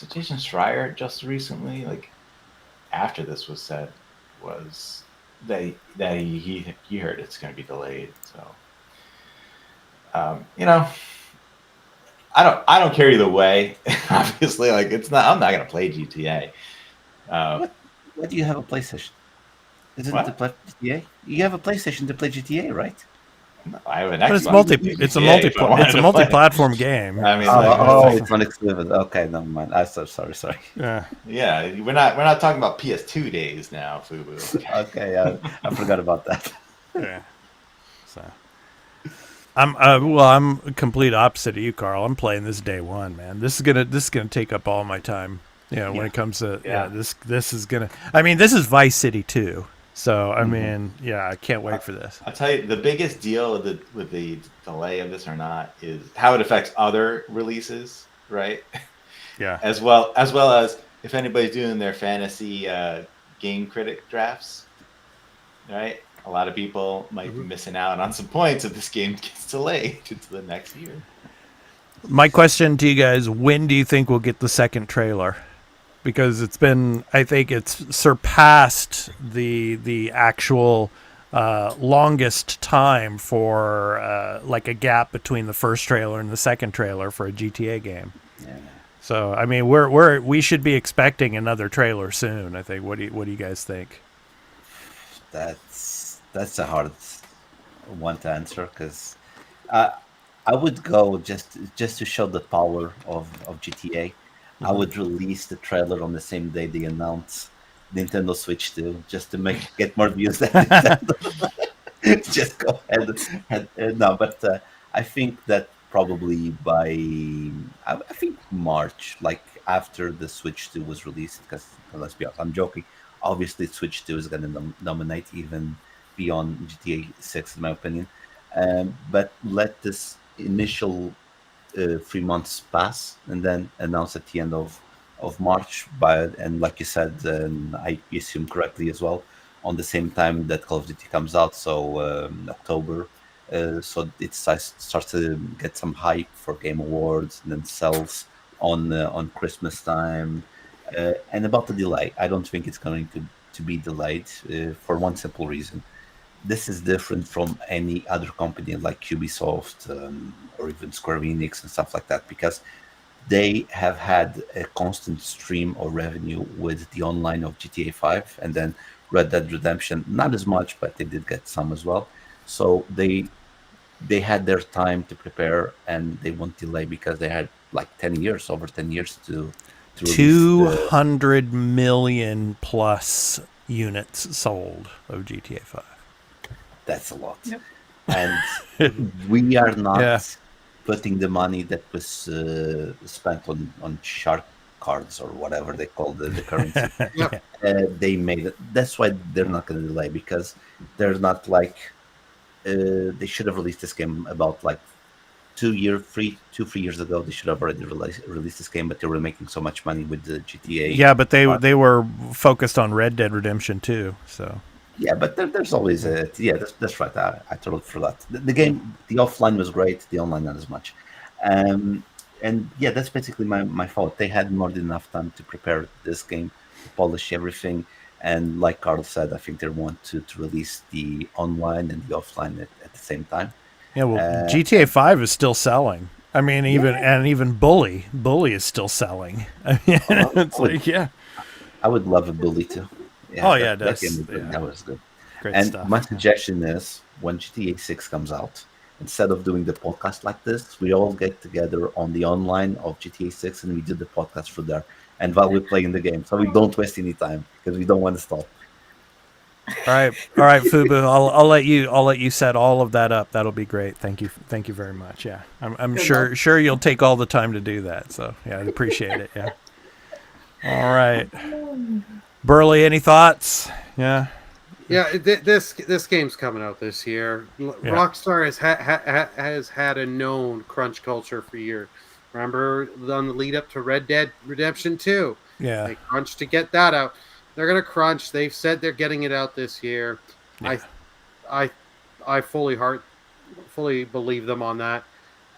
Jason Schreier just recently, like after this was said, was that he heard it's going to be delayed. So, I don't care either way. Obviously, like I'm not going to play GTA. What do you have a PlayStation? Isn't it to play GTA? You have a PlayStation to play GTA, right? No, I have an But Xbox. it's a multi-platform game. I mean, it's not exclusive. Okay, never mind. I'm so sorry. Yeah. Yeah, we're not talking about PS2 days now, Fubu. Okay, I forgot about that. Yeah. So, I'm complete opposite of you, Carl. I'm playing this day one, man. This is gonna take up all my time. When it comes to this is gonna. I mean, this is Vice City 2. So I mean, I can't wait for this. I'll tell you, the biggest deal with the delay of this or not is how it affects other releases, right? Yeah. As well as if anybody's doing their fantasy game critic drafts, right? A lot of people might be missing out on some points if this game gets delayed into the next year. My question to you guys: when do you think we'll get the second trailer? Because I think it's surpassed the actual longest time for like a gap between the first trailer and the second trailer for a GTA game. Yeah. So I mean, we should be expecting another trailer soon. I think. What do you guys think? That's a hard one to answer because I would go just to show the power of GTA. I would release the trailer on the same day they announce Nintendo Switch 2, just to get more views than Nintendo. Just go ahead. No, but I think that probably by I think March, like after the Switch 2 was released, because let's be honest, I'm joking. Obviously, Switch 2 is going to dominate even beyond GTA 6, in my opinion. But let this initial 3 months pass and then announce at the end of March, and like you said, I assume correctly as well, on the same time that Call of Duty comes out, so October, so it starts to get some hype for Game Awards and then sells on Christmas time. And about the delay, I don't think it's going to be delayed for one simple reason. This is different from any other company like Ubisoft or even Square Enix and stuff like that, because they have had a constant stream of revenue with the online of GTA 5 and then Red Dead Redemption. Not as much, but they did get some as well. So they had their time to prepare, and they won't delay because they had like 10 years, over 10 years to release 200 million plus units sold of GTA 5. That's a lot. Yep. And we are not Yeah. putting the money that was spent on shark cards or whatever they call the currency. Yep. They made it. That's why they're not going to delay, because they're not like they should have released this game about like 2-3 years ago. They should have already released this game, but they were making so much money with the GTA. Yeah, but they were focused on Red Dead Redemption too. So Yeah, but there's always a that's right. I totally forgot. The game, the offline was great. The online not as much. And yeah, that's basically my fault. They had more than enough time to prepare this game, to polish everything. And like Carl said, I think they want to release the online and the offline at the same time. yeah, well, GTA 5 is still selling. I mean, even Bully is still selling. I mean, it's like I would love a bully too. Oh, yeah, that game was that's- good. yeah. That was good. great And stuff. my suggestion is, when GTA 6 comes out, instead of doing the podcast like this, we all get together on the online of GTA 6 and we do the podcast through there. And while we're playing the game, so we don't waste any time because we don't want to stop. All right, Fubu. I'll let you set all of that up. That'll be great. Thank you very much. Yeah, I'm Good sure you'll take all the time to do that. So yeah, I'd appreciate it. Yeah. All right, Burley. Any thoughts? Yeah. Yeah, this game's coming out this year. Rockstar has had a known crunch culture for years. Remember on the lead up to Red Dead Redemption 2? Yeah. They crunched to get that out. They're gonna crunch. They've said they're getting it out this year. Yeah. I fully believe them on that.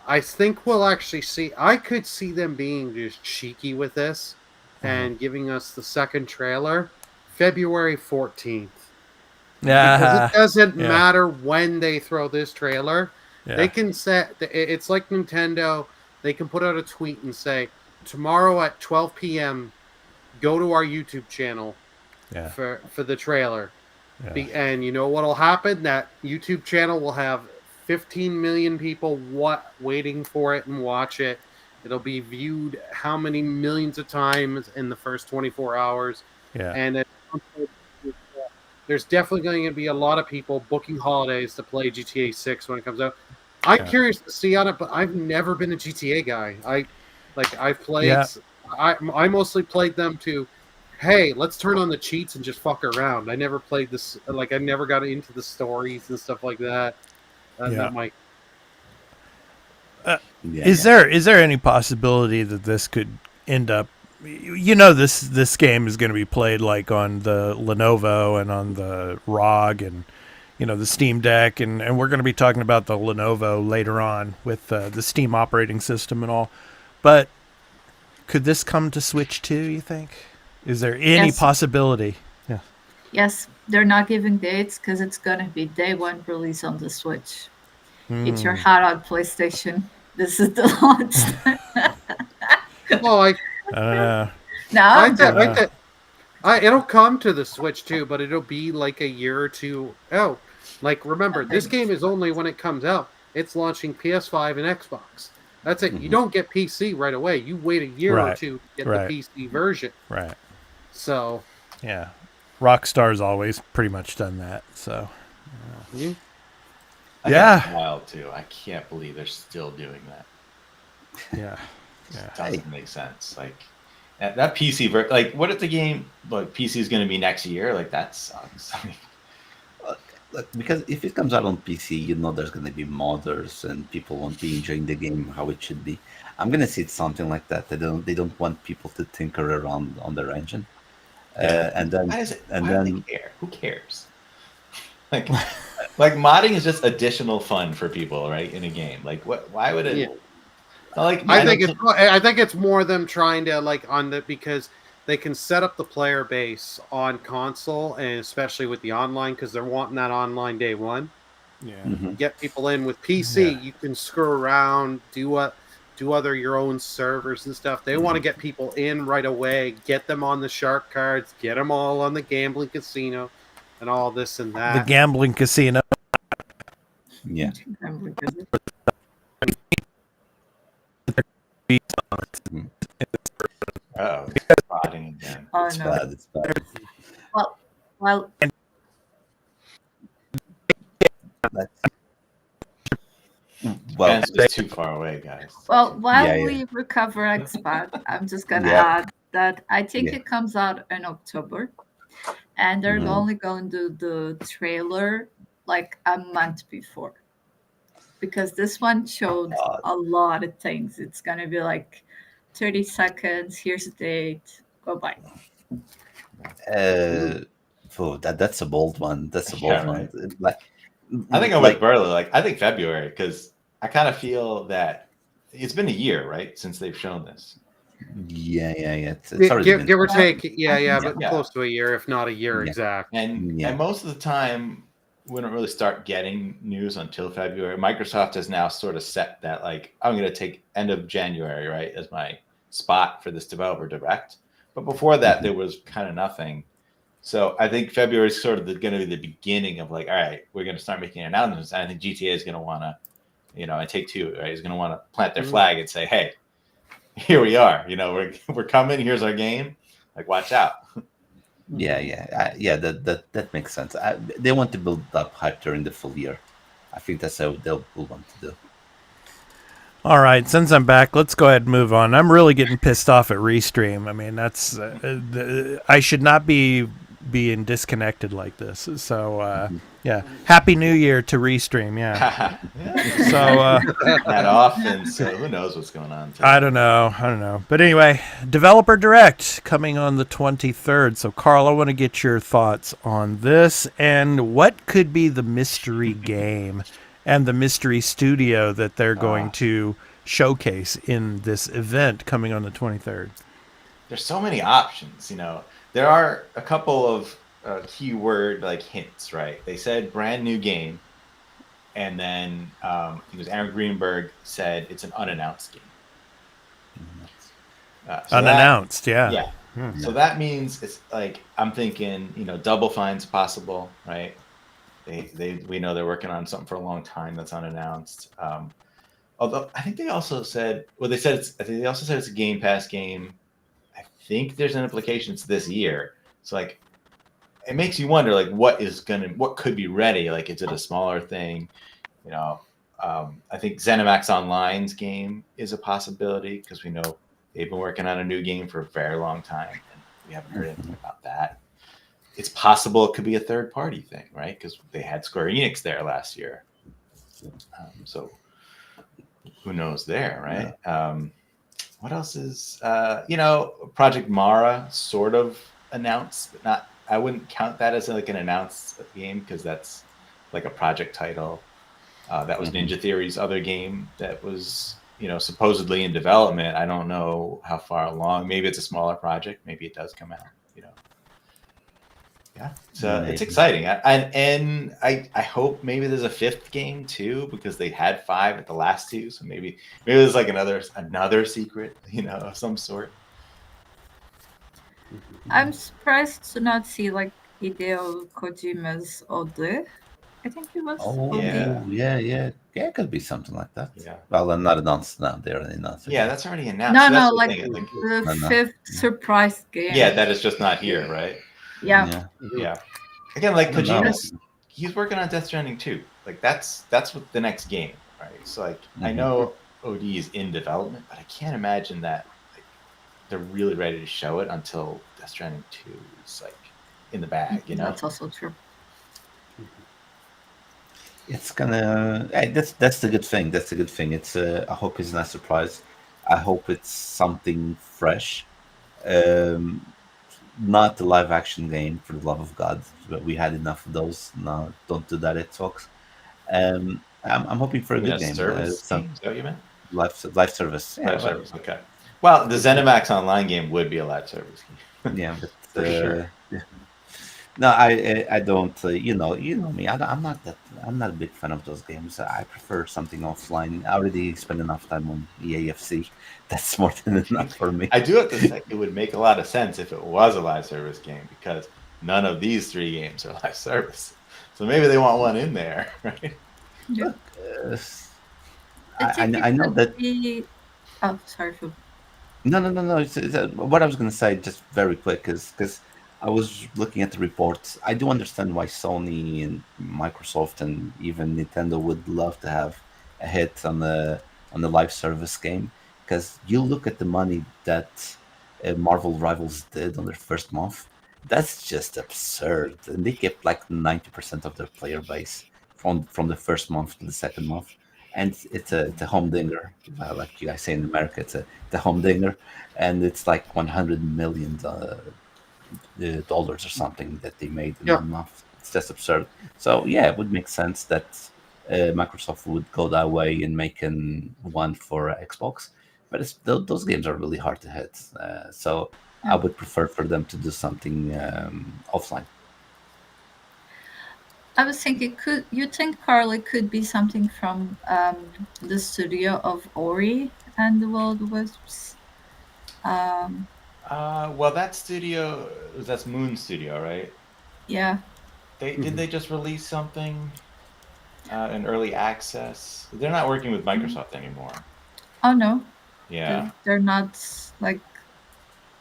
I think we'll actually see. I could see them being just cheeky with this and giving us the second trailer February 14th. Yeah. Because it doesn't Yeah. matter when they throw this trailer. Yeah. They can set. It's like Nintendo. They can put out a tweet and say, tomorrow at 12 p.m., go to our YouTube channel Yeah. for the trailer. Yeah. And you know what will happen? That YouTube channel will have 15 million people waiting for it and watch it. It'll be viewed how many millions of times in the first 24 hours. Yeah. And there's definitely going to be a lot of people booking holidays to play GTA 6 when it comes out. I'm Yeah. curious to see on it, but I've never been a GTA guy. I played. Yeah. I mostly played them to, hey, let's turn on the cheats and just fuck around. I never played this. I never got into the stories and stuff like that. Yeah. That might. Is there any possibility that this could end up? This game is going to be played like on the Lenovo and on the ROG and the Steam Deck, and we're going to be talking about the Lenovo later on with the Steam operating system and all. But could this come to Switch too, you think? Is there any Yes. possibility? Yeah. Yes, they're not giving dates because it's gonna be day one release on the Switch. It's your hot on PlayStation. This is the launch. Oh, I don't know. No, I I'm bet, joking. it'll come to the Switch too, but it'll be like a year or two. Oh, remember, this game is only when it comes out. It's launching PS5 and Xbox. That's it. You don't get PC right away. You wait a year or Right. two to get Right. the PC version. Right. So, Yeah. Rockstar's always pretty much done that. So you- I Yeah. think it's wild too. I can't believe they're still doing that. yeah. It doesn't make sense. Like that PC what if the game PC is going to be next year? Like that sucks. I mean, Look, because if it comes out on PC, there's going to be modders and people won't be enjoying the game how it should be. I'm going to see something like that. They don't want people to tinker around on their engine. And then why and do then they care? Who cares? Like modding is just additional fun for people, right? In a game, like what? Why would it? Yeah. I I think it's more them trying to because they can set up the player base on console and especially with the online because they're wanting that online day one. Yeah. Mhm. Get people in with PC. Yeah. You can screw around, do what do your own servers and stuff. They want to get people in right away, get them on the shark cards, get them all on the gambling casino, and all this and that. The gambling casino. Yeah. Oh, it's spotting again. Oh It's no. bad. It's bad. Well, Well, Ben's just too far away, guys. Well, while Yeah, yeah. we recover expat, I'm just gonna Yeah. add that I think Yeah. it comes out in October, and they're Mhm. only going to do the trailer like a month before, because this one showed a lot of things. It's gonna be like 30 seconds. Here's the date. Go by. That's a bold one. That's a bold Yeah, one. right. Like, I think I'm like, with Burley. Like, I think February, because I kind of feel that it's been a year, right, since they've shown this. yeah. It's already Give, been- give or take, yeah, but Yeah. close to a year, if not a year Yeah. exact. And Yeah. and most of the time, we don't really start getting news until February. Microsoft has now sort of set that, like, I'm going to take end of January, right, as my spot for this developer direct. But before that, there was kind of nothing. So I think February is sort of going to be the beginning of, like, all right, we're going to start making announcements. And I think GTA is going to want to, and Take-Two, right, is going to want to plant their flag and say, hey, here we are. We're coming. Here's our game. Like, watch out. Yeah. That makes sense. They want to build up hype during the full year. I think that's how they'll want to do. All right, since I'm back, let's go ahead and move on. I'm really getting pissed off at Restream. I mean, that's I should not be being disconnected like this. So yeah, Happy New Year to Restream. Yeah. So Not often. So who knows what's going on today. I don't know. But anyway, Developer Direct coming on the 23rd. So Carl, I want to get your thoughts on this and what could be the mystery game and the mystery studio that they're going to showcase in this event coming on the 23rd. There's so many options. There are a couple of keyword like hints, right? They said brand new game, and then I think it was Aaron Greenberg said it's an unannounced game. So Unannounced, that, yeah. yeah. So that means it's like, I'm thinking, Double Fine's possible, right? We know they're working on something for a long time that's unannounced. Although I think they also said, I think they also said it's a Game Pass game. I think there's an implication it's this year. So like, it makes you wonder, like, what could be ready? Like, is it a smaller thing? I think ZeniMax Online's game is a possibility because we know they've been working on a new game for a very long time, and we haven't heard anything about that. It's possible it could be a third-party thing, right? Because they had Square Enix there last year. So who knows there, right? What else is, Project Mara sort of announced, but not. I wouldn't count that as like an announced game because that's like a project title. That was Ninja Theory's other game that was, supposedly in development. I don't know how far along. Maybe it's a smaller project. Maybe it does come out. Yeah, it's exciting. I hope maybe there's a fifth game too, because they had 5 at the last 2. So maybe there's like another secret, of some sort. I'm surprised to not see like Hideo Kojima's Ode. I think it was. Oh, yeah. Yeah, it could be something like that. Yeah. Well, they're not announced now. They're already announced. Yeah, that's already announced. No, So that's the like thing, I think. the No. 5th surprise game. Yeah, that is just not here, right? Yeah. Yeah. Again, like I don't know. Kojima's, he's working on Death Stranding too. Like that's what the next game, right? So like I know OD is in development, but I can't imagine that like they're really ready to show it until Death Stranding 2 is like in the bag, That's also true. It's gonna. That's the good thing. That's the good thing. It's. I hope it's not a surprise. I hope it's something fresh. Not a live action game, for the love of God. But we had enough of those. No, don't do that at Xbox. I'm hoping for a good game. Service game? Some Is that what you meant? live service. Yeah, Live service. Okay. Well, the ZeniMax Online game would be a live service game. yeah, but For sure. yeah. No, I don't. You know me. I'm not a big fan of those games. I prefer something offline. I already spend enough time on EAFC. That's more than enough for me. I do have to say it would make a lot of sense if it was a live service game because none of these 3 games are live service. So maybe they want one in there, right? Yeah. Uh, I think I it know could that. be. Oh, sorry for. No. What I was going to say, just very quick, is because I was looking at the reports. I do understand why Sony and Microsoft and even Nintendo would love to have a hit on the live service game. Because you look at the money that Marvel Rivals did on their first month, that's just absurd. And they kept like 90% of their player base from the first month to the second month. And it's a humdinger, like you guys say in America. It's a humdinger, and it's like $100 million dollars or something that they made in Yeah. 1 month. It's just absurd. So yeah, it would make sense that Microsoft would go that way in making one for Xbox. But those games are really hard to hit. So I would prefer for them to do something offline. I was thinking, you think Carly could be something from the studio of Ori and the Will of Wisps? Well, that studio, that's Moon Studio, right? Yeah. Did they just release something in early access? They're not working with Microsoft anymore. Oh no. Yeah. They're not like.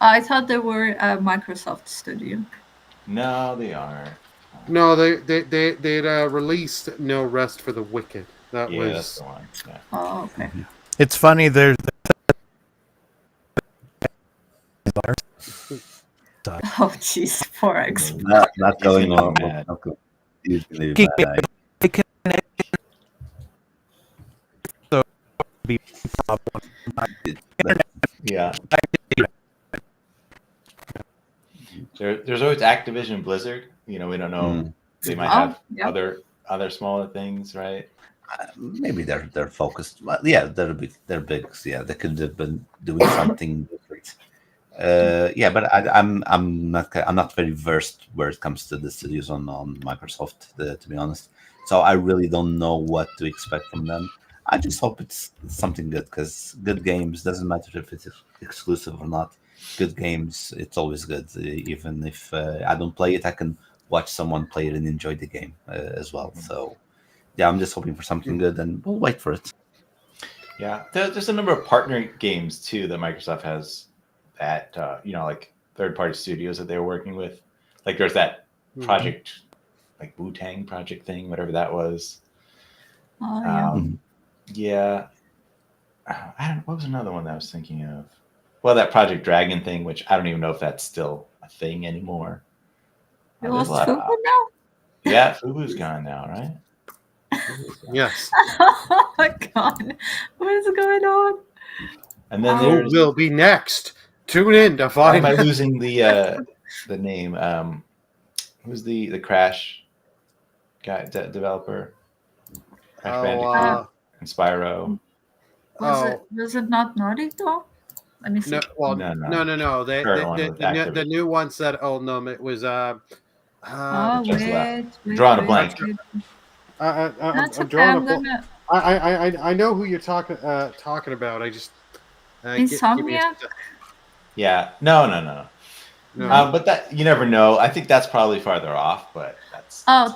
I thought they were a Microsoft studio. No, they aren't. No, they'd released No Rest for the Wicked. That Yeah, that's was the one. Yeah. Oh, okay. It's funny. There's Oh, jeez, poor X. Not He's going gonna on. be mad. He's gonna be mad. Yeah. There's always Activision Blizzard. You know, we don't know. They might have yeah. other smaller things, right? Maybe they're focused. Well, yeah, they're big. Yeah, they could have been doing something different. Yeah, but I'm not very versed where it comes to the studios on Microsoft, to be honest. So I really don't know what to expect from them. I just hope it's something good, because good games, doesn't matter if it's exclusive or not. Good games, it's always good. Even if I don't play it, I can watch someone play it and enjoy the game as well. So yeah, I'm just hoping for something good, and we'll wait for it. Yeah, there's a number of partner games too that Microsoft has that like third-party studios that they were working with. Like there's that project, like Wu-Tang project thing, whatever that was. Oh yeah. Yeah, I don't. What was another one that I was thinking of? Well, that Project Dragon thing, which I don't even know if that's still a thing anymore. You lost Fubu now? Yeah, Fubu's gone now, right? yes. Oh my god, what is going on? And then Who there's. will be next? Tune in to Why find am I out. losing the name? Who's the Crash guy developer? Crash Bandicoot and Spyro. Was it not Naughty Dog? Let me see. No, well, No. no. Current one with The Activision. new one said, "Oh no, it was Oh, just wait, Drawing a blank. That's I'm okay. drawing I'm a gonna. I know who you're talking about. I just give me a Insomniac? sec. Yeah, no. No. But that you never know. I think that's probably farther off, but that's. Oh,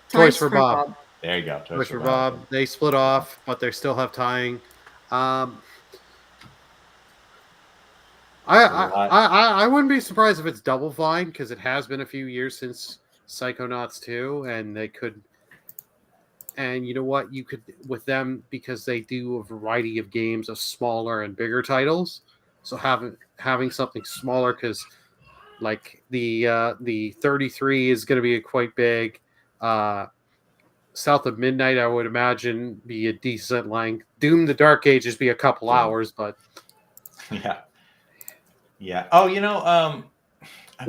Toys for Bob. There you go. Toys for Bob. They split off, but they still have tying. I wouldn't be surprised if it's Double Fine, because it has been a few years since Psychonauts 2, and they could. And you know what? You could, with them, because they do a variety of games of smaller and bigger titles. So having something smaller, because like the 33 is going to be quite big. South of Midnight, I would imagine, be a decent length. Doom: The Dark Ages be a couple hours, but yeah. Oh,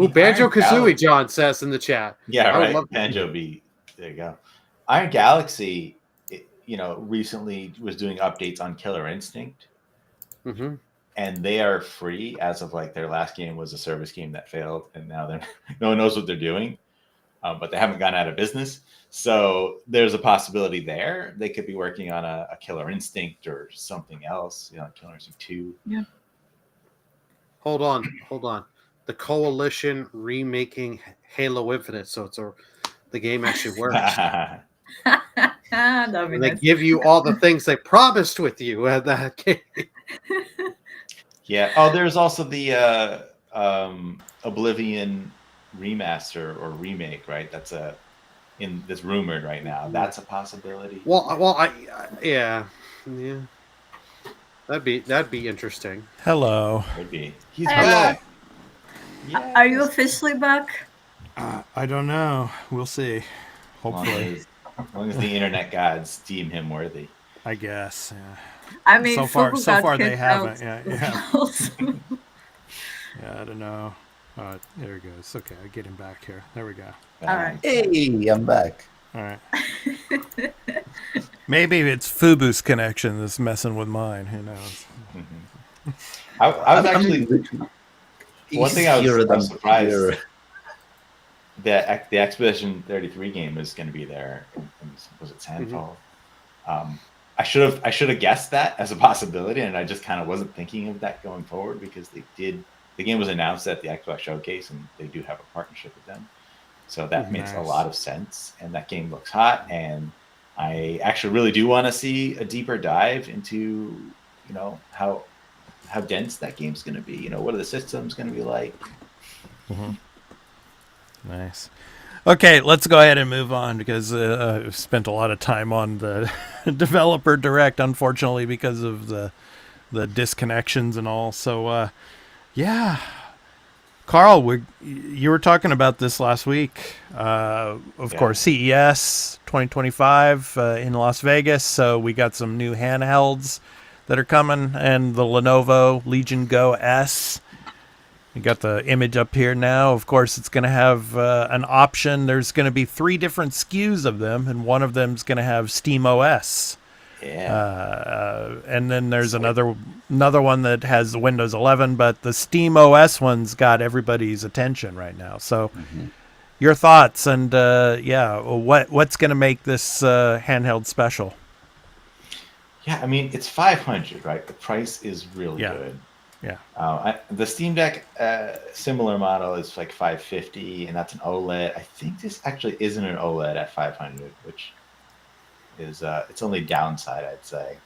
Banjo Kazooie, John says in the chat. Yeah, I would right. love Banjo be there. You go. Iron Galaxy, recently was doing updates on Killer Instinct. Mm-hmm. and they are free as of like their last game was a service game that failed, and now they're no one knows what they're doing, but they haven't gone out of business. So there's a possibility there they could be working on a Killer Instinct or something else, Killer Instinct 2. Yeah. Hold on. The Coalition remaking Halo Infinite, so the game actually works. That'd be And they nice. give you all the things they promised with you at that game. Yeah. Oh, there's also the Oblivion remaster or remake, right? That's rumored right now. That's a possibility. Well, yeah. That'd be interesting. Hello. Could be. He's Hello. back. Are you officially back? I don't know. We'll see. Hopefully. As long as the internet gods deem him worthy. I guess. Yeah. I mean, So far they kicked haven't. out. Yeah. Yeah, I don't know. There he goes. Okay, I get him back here. There we go. All right. Hey, I'm back. All right. Maybe it's Fubu's connection that's messing with mine. Who knows? I was actually one thing I was surprised. The Expedition 33 game is going to be there. Was it Sandfall? I should have guessed that as a possibility, and I just kind of wasn't thinking of that going forward because the game was announced at the Xbox Showcase, and they do have a partnership with them. So that makes a lot of sense, and that game looks hot, and I actually really do want to see a deeper dive into, how dense that game's going to be. What are the systems going to be like? Nice. Okay, let's go ahead and move on because I've spent a lot of time on the developer direct, unfortunately, because of the disconnections and all. So, yeah. Carl, you were talking about this last week. Of course, CES 2025 in Las Vegas. So we got some new handhelds that are coming, and the Lenovo Legion Go S. You got the image up here now. Of course, it's going to have an option. There's going to be 3 different SKUs of them, and one of them is going to have Steam OS. Yeah. And then there's another one that has the Windows 11, but the Steam OS one's got everybody's attention right now. So, your thoughts and what's going to make this handheld special? Yeah, I mean it's $500, right? The price is really good. Yeah. The Steam Deck similar model is like $550, and that's an OLED. I think this actually isn't an OLED at $500, which is its only downside, I'd say.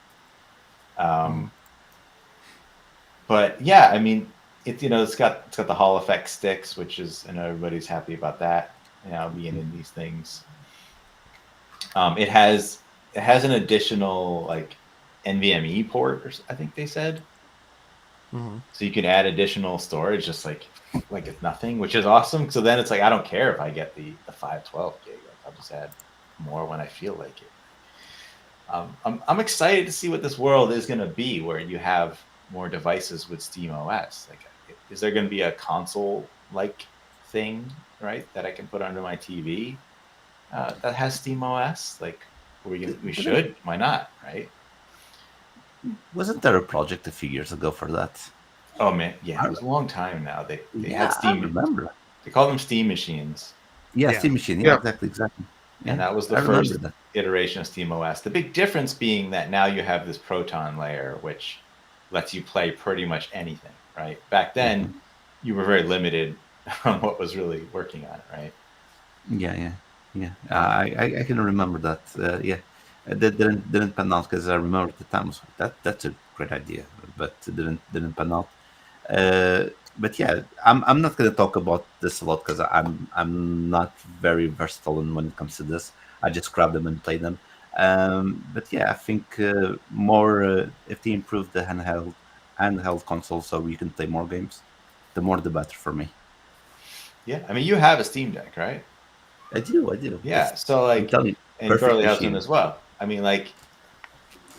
But yeah, I mean, it's got the Hall effect sticks, which is, and everybody's happy about that. Being in these things. It has an additional like NVMe port, I think they said. So you can add additional storage, just like it's nothing, which is awesome. So then it's like I don't care if I get the 512 gig. I'll just add more when I feel like it. I'm excited to see what this world is going to be, where you have more devices with Steam OS. Like, is there going to be a console-like thing, right, that I can put under my TV that has Steam OS? Like, we should. Why not, right? Wasn't there a project a few years ago for that? Oh man, yeah, it was a long time now. They had Steam. I remember. They called them Steam machines. Yeah, Steam machine. Yeah, exactly. Yeah, and that was the first iteration of Steam OS. The big difference being that now you have this Proton layer, which lets you play pretty much anything, right? Back then, you were very limited on what was really working on it, right? Yeah. I can remember that. Yeah, that didn't pan out because I remember at the time was that's a great idea, but it didn't pan out. But yeah, I'm not going to talk about this a lot because I'm not very versatile when it comes to this. I just grab them and play them. But yeah, I think more if they improve the handheld console so you can play more games, the more the better for me. Yeah, I mean you have a Steam Deck, right? I do. Yeah, so like, and Curly has them as well. I mean, like,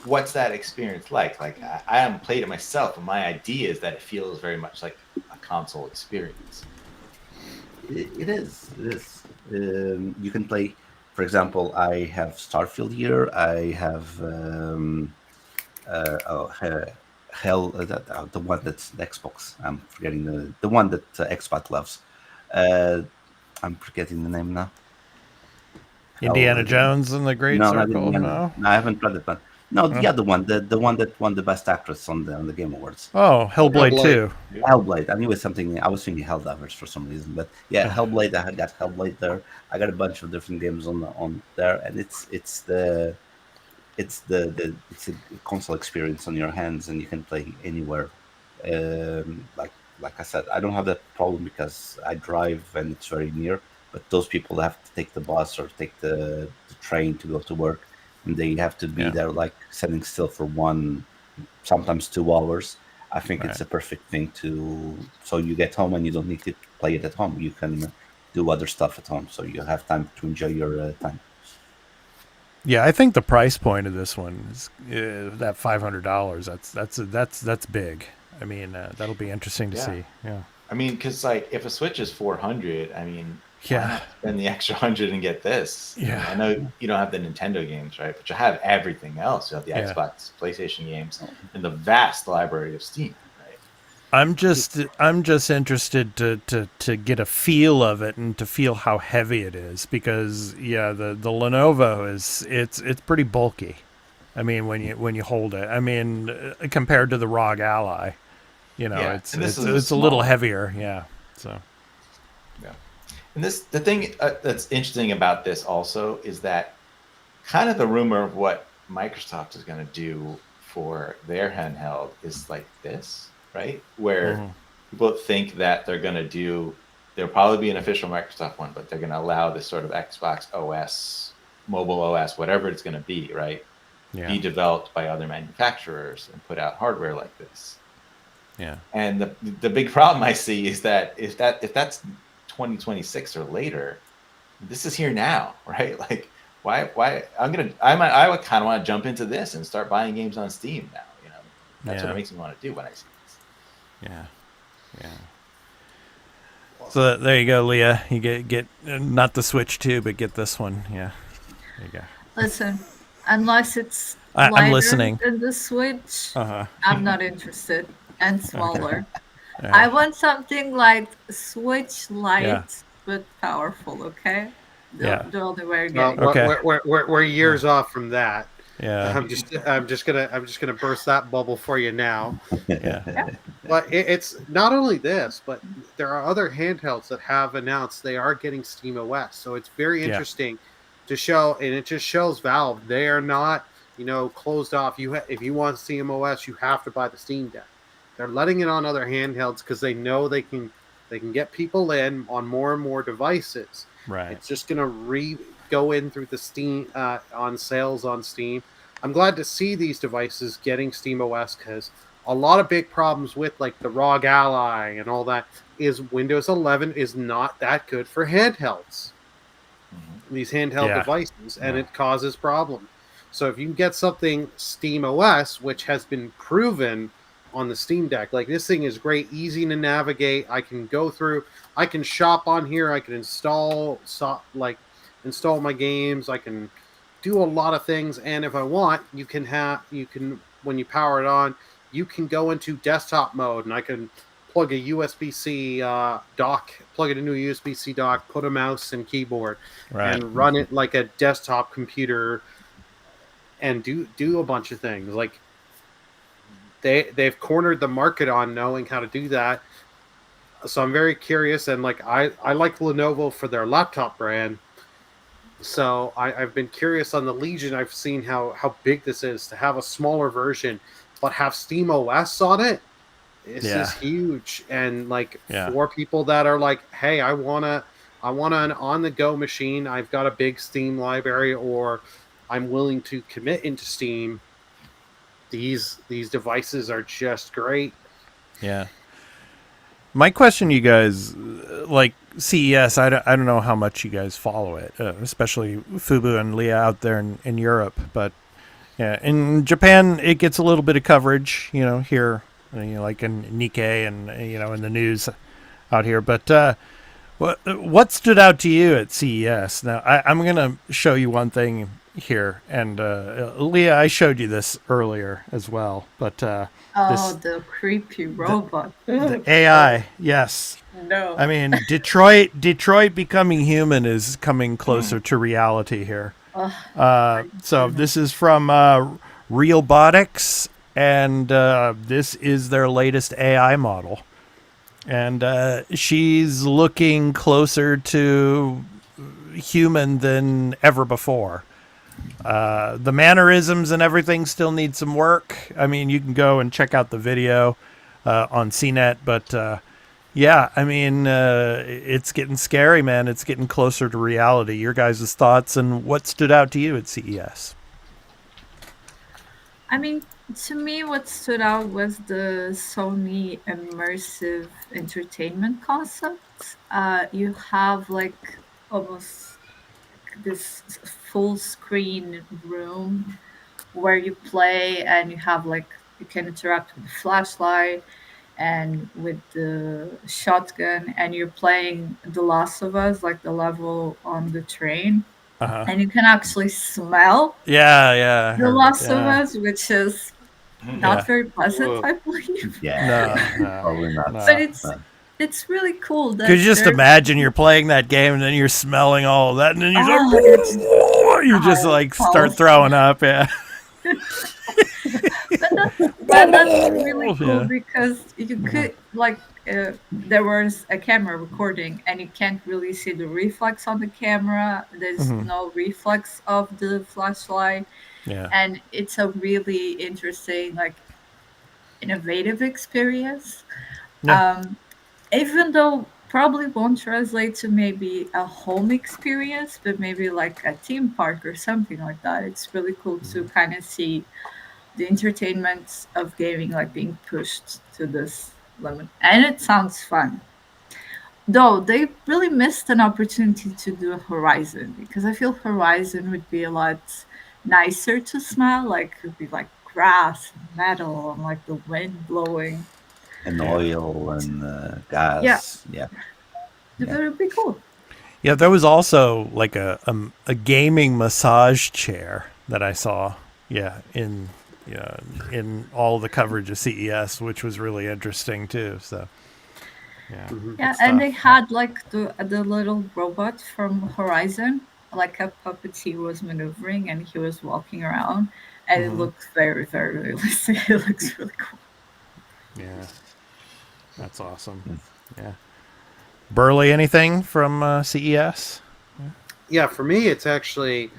what's that experience like? Like, I haven't played it myself, but my idea is that it feels very much like a console experience. It is. You can play, for example, I have Starfield here. I have the one that's the Xbox. I'm forgetting the one that Xbox loves. I'm forgetting the name now. Indiana Jones and the Great Circle. No, I haven't read it, but no, the other one, the one that won the Best Actress on the Game Awards. Oh, Hellblade 2. Hellblade. I knew it was something. I was thinking Helldivers for some reason, but yeah, Hellblade. I had got Hellblade there. I got a bunch of different games on there, and it's a console experience on your hands, and you can play anywhere. Like I said, I don't have that problem because I drive and it's very near. But those people have to take the bus or take the train to go to work, and they have to be there like sitting still for 1, sometimes 2 hours. I think it's a perfect thing so you get home and you don't need to play it at home. You can do other stuff at home, so you have time to enjoy your time. Yeah, I think the price point of this one is that $500. That's big. I mean, that'll be interesting to see. Yeah. I mean, because like if a Switch is $400, I mean, yeah, why not spend the extra $100 and get this. Yeah, I know you don't have the Nintendo games, right? But you have everything else. You have the Xbox, PlayStation games, and the vast library of Steam. Right? I'm just interested to get a feel of it and to feel how heavy it is, because the Lenovo it's pretty bulky. I mean, when you hold it, I mean, compared to the ROG Ally, it's a little heavier. Yeah. So. Yeah. And the thing that's interesting about this also is that kind of the rumor of what Microsoft is going to do for their handheld is like this, right? Where people think that there'll probably be an official Microsoft one, but they're going to allow this sort of Xbox OS, mobile OS, whatever it's going to be, right? Yeah. Be developed by other manufacturers and put out hardware like this. Yeah. And the big problem I see is that if that's 2026 or later, this is here now, right? Like why I would kind of want to jump into this and start buying games on Steam now, That's what it makes me want to do when I see this. Yeah. So there you go, Leah. You get not the Switch 2, but get this one. Yeah. There you go. Listen, unless it's I'm listening. Than the Switch, I'm not interested. And smaller. Yeah. I want something like Switch Lite, but powerful. Okay. The only way you're getting. We're years off from that. Yeah. I'm just gonna burst that bubble for you now. Yeah. But it's not only this, but there are other handhelds that have announced they are getting Steam OS. So it's very interesting to show, and it just shows Valve they are not, closed off. If you want Steam OS, you have to buy the Steam Deck. They're letting it on other handhelds because they know they can get people in on more and more devices. Right. It's just gonna go in through the Steam on sales on Steam. I'm glad to see these devices getting Steam OS, because a lot of big problems with like the ROG Ally and all that is Windows 11 is not that good for handhelds. These handheld devices, and it causes problems. So if you can get something Steam OS, which has been proven on the Steam Deck, like this thing is great, easy to navigate. I can go through, I can shop on here, I can install my games, I can do a lot of things, and if I want, you can when you power it on, you can go into desktop mode, and I can plug a USB-C dock, plug it into a USB-C dock, put a mouse and keyboard, and run it like a desktop computer, and do a bunch of things. Like they've cornered the market on knowing how to do that. So I'm very curious, and like I like Lenovo for their laptop brand. So I've been curious on the Legion. I've seen how big this is to have a smaller version, but have Steam OS on it. This is huge, and like for people that are like, hey, I want an on-the-go machine. I've got a big Steam library, or I'm willing to commit into Steam. These devices are just great. Yeah. My question to you guys, like CES, I don't know how much you guys follow it, especially Fubu and Leah out there in Europe. But yeah, in Japan, it gets a little bit of coverage, here, like in Nikkei and, in the news out here. But what stood out to you at CES? Now, I'm going to show you one thing here, and Leah, I showed you this earlier as well, but the creepy robot. the AI, yes. No. I mean, Detroit becoming human is coming closer to reality here. So this is from Realbotics, and this is their latest AI model. And she's looking closer to human than ever before. The mannerisms and everything still need some work. I mean, you can go and check out the video on CNET, but yeah, I mean, it's getting scary, man. It's getting closer to reality. Your guys' thoughts and what stood out to you at CES? I mean, to me, what stood out was the Sony immersive entertainment concept. You have like almost this full screen room where you play, and you have like you can interact with the flashlight and with the shotgun, and you're playing The Last of Us, like the level on the train. And you can actually smell Yeah. The Last of Us, which is not very pleasant, I believe. Yeah. No, Probably not. But it's really cool. That Could you just imagine you're playing that game and then you're smelling all of that, and then you just like start throwing up, yeah. But that's really cool because you could like there was a camera recording, and you can't really see the reflex on the camera. There's no reflex of the flashlight, and it's a really interesting, like, innovative experience. Even though probably won't translate to maybe a home experience, but maybe like a theme park or something like that. It's really cool to kind of see the entertainment of gaming like being pushed to this limit, and it sounds fun. Though they really missed an opportunity to do Horizon, because I feel Horizon would be a lot nicer to smell. Like it would be like grass, and metal, and like the wind blowing. And oil and gas. Yeah. It would be cool. Yeah, there was also like a gaming massage chair that I saw. Yeah, in all the coverage of CES, which was really interesting too. So yeah, and they had like the little robot from Horizon, like a puppet was maneuvering, and he was walking around, and it looked very, very realistic. It looks really cool. Yeah, that's awesome. Yeah, Burley, anything from CES? Yeah, for me, it's actually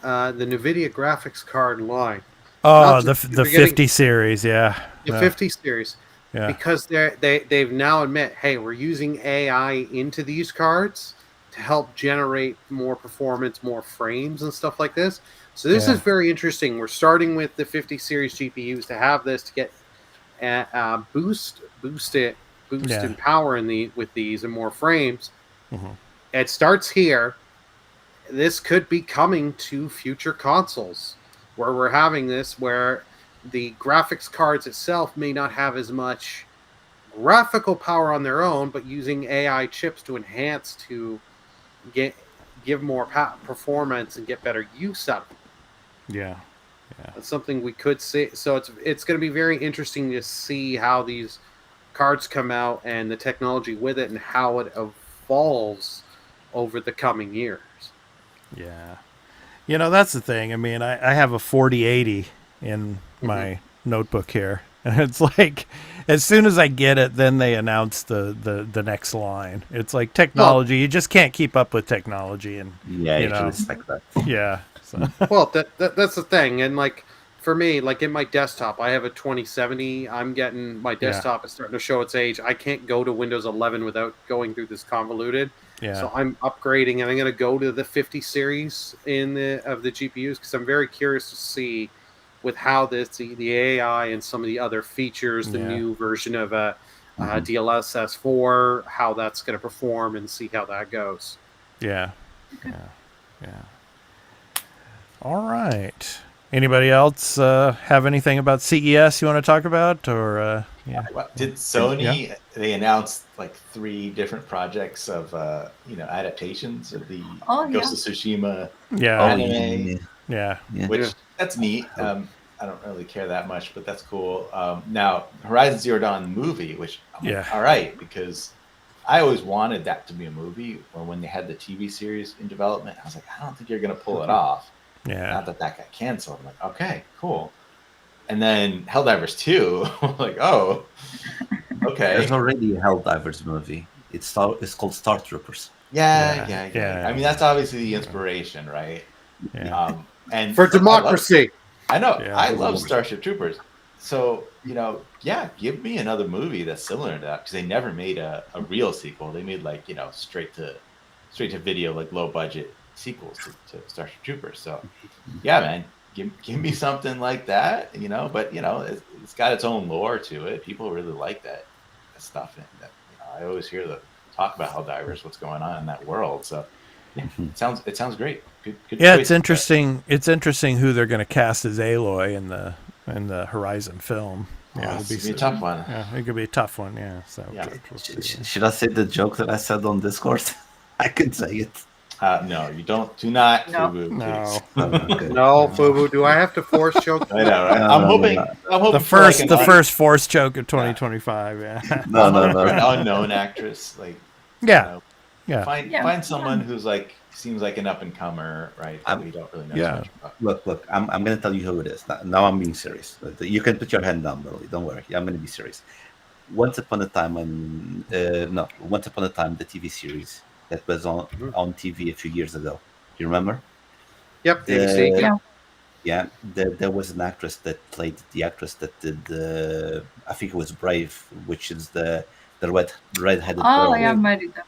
the NVIDIA graphics card line. Oh, the 50 series, yeah. The 50 series. Yeah. Because they've now admit, hey, we're using AI into these cards to help generate more performance, more frames and stuff like this. So this is very interesting. We're starting with the 50 series GPUs to have this to get boost in power with these and more frames. It starts here. This could be coming to future consoles, where we're having this, where the graphics cards itself may not have as much graphical power on their own, but using AI chips to enhance to give more performance and get better use out of it. Yeah. That's something we could see. So it's going to be very interesting to see how these cards come out and the technology with it and how it evolves over the coming years. Yeah. You know, that's the thing. I mean, I have a 4080 in my notebook here. And it's like, as soon as I get it, then they announce the next line. It's like technology. You just can't keep up with technology. And you know, expect that. Yeah. So. Well, that's the thing. And like, for me, like in my desktop, I have a 2070. I'm getting, my desktop is starting to show its age. I can't go to Windows 11 without going through this convoluted. Yeah. So I'm upgrading, and I'm going to go to the 50 series of the GPUs, because I'm very curious to see with how the AI and some of the other features, the new version of DLSS 4, how that's going to perform, and see how that goes. Yeah. All right. Anybody else have anything about CES you want to talk about, or Did Sony? They announced like 3 different projects of adaptations of the Ghost of Tsushima anime. Yeah. which that's neat. I don't really care that much, but that's cool. Now, Horizon Zero Dawn movie, which all right, because I always wanted that to be a movie. Or when they had the TV series in development, I was like, I don't think you're going to pull it off. Yeah. Not that got canceled. I'm like, okay, cool. And then Helldivers 2, I'm like, oh, okay. There's already a Helldivers movie. It's called Star Troopers. Yeah. I mean, that's obviously the inspiration, right? Yeah. And for democracy. I know. Yeah, I love Starship Troopers. So, give me another movie that's similar to that, because they never made a real sequel. They made straight to video, like low budget sequels to Starship Troopers. So, yeah, man, give me something like that, but it's got its own lore to it. People really like that stuff. And I always hear the talk about Helldivers, what's going on in that world. So, it sounds great. Good it's interesting. It's interesting who they're going to cast as Aloy in the Horizon film. Yeah, it'll be a tough one. Yeah, it could be a tough one. Yeah. So, should I say the joke that I said on Discord? I can say it. No, you don't. Do not. No. Fubu, No. No, Fubu. Do I have to force choke? I know. Right? I'm hoping the first force choke of 2025. Yeah. No. An unknown actress, Find someone who's seems like an up and comer, right? That we don't really know so much about. Look. I'm going to tell you who it is. Now I'm being serious. You can put your hand down, Billy. Don't worry. I'm going to be serious. Once Upon a Time, the TV series that was on TV a few years ago. Do you remember? Yep. BBC. Yeah. There was an actress that played the actress that did I think it was Brave, which is the red-headed girl. Oh, yeah, Merida.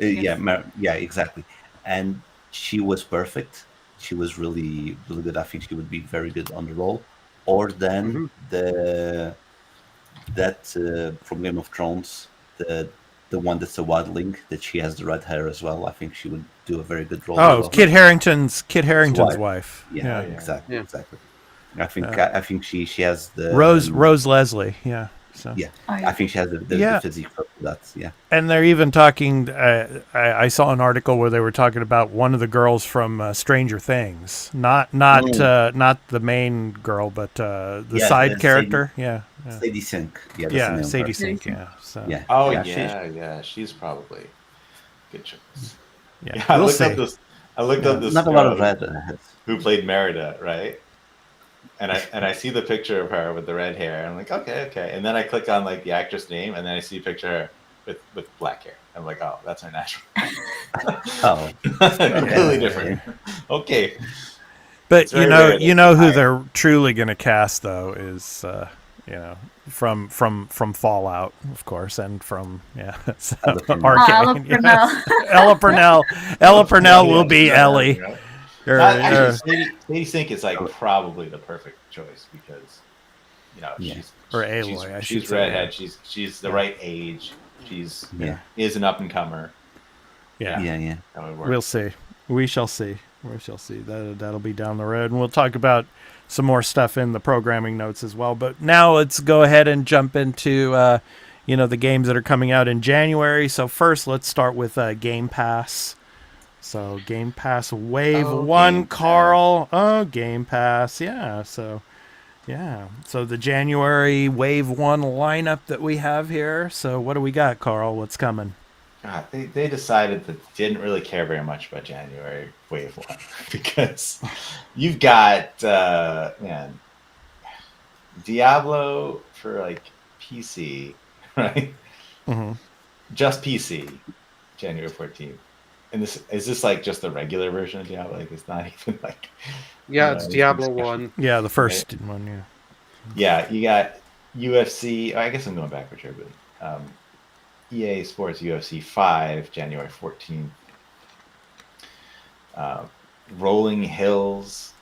Yeah, exactly. And she was perfect. She was really, really good. I think she would be very good on the role. Or then from Game of Thrones, the one that's a wildling, that she has the red hair as well. I think she would do a very good role. Oh, as well. Kit Harington's wife. Yeah. Exactly. I think she has the Rose Leslie. Yeah. So. Yeah, I think she has the physique for that. Yeah, and they're even talking. I saw an article where they were talking about one of the girls from Stranger Things, not the main girl, but the side character. Sadie Sink. Sadie Sink. Yeah. So. Yeah. Oh yeah. She's probably good choice. Yeah. I looked up this. Not a lot of redheads. Who played Merida, right? And I see the picture of her with the red hair. And I'm like, okay. And then I click on the actress name, and then I see a picture of her with black hair. I'm like, oh, that's her natural. Completely different. Okay. But you know who they're truly going to cast though is from Fallout, of course, and from Arcane. Ella Purnell. Ella Purnell will be Ellie. Sadie Sink is probably the perfect choice because she's redhead. She's the right age. She's is an up and comer. Yeah. We'll see. We shall see. That'll be down the road, and we'll talk about some more stuff in the programming notes as well. But now let's go ahead and jump into the games that are coming out in January. So first, let's start with Game Pass. So Game Pass Wave 1, Carl. Oh, Game Pass. Yeah. So the January Wave 1 lineup that we have here. So what do we got, Carl? What's coming? God, they decided that they didn't really care very much about January Wave 1 because you've got Diablo for PC, right? Mm-hmm. Just PC, January 14th. And this just the regular version of Diablo? It's not even it's Diablo 1. Yeah, the first one, yeah. Yeah, you got UFC. I guess I'm going backwards here, but EA Sports UFC 5, January 14th. Rolling Hills,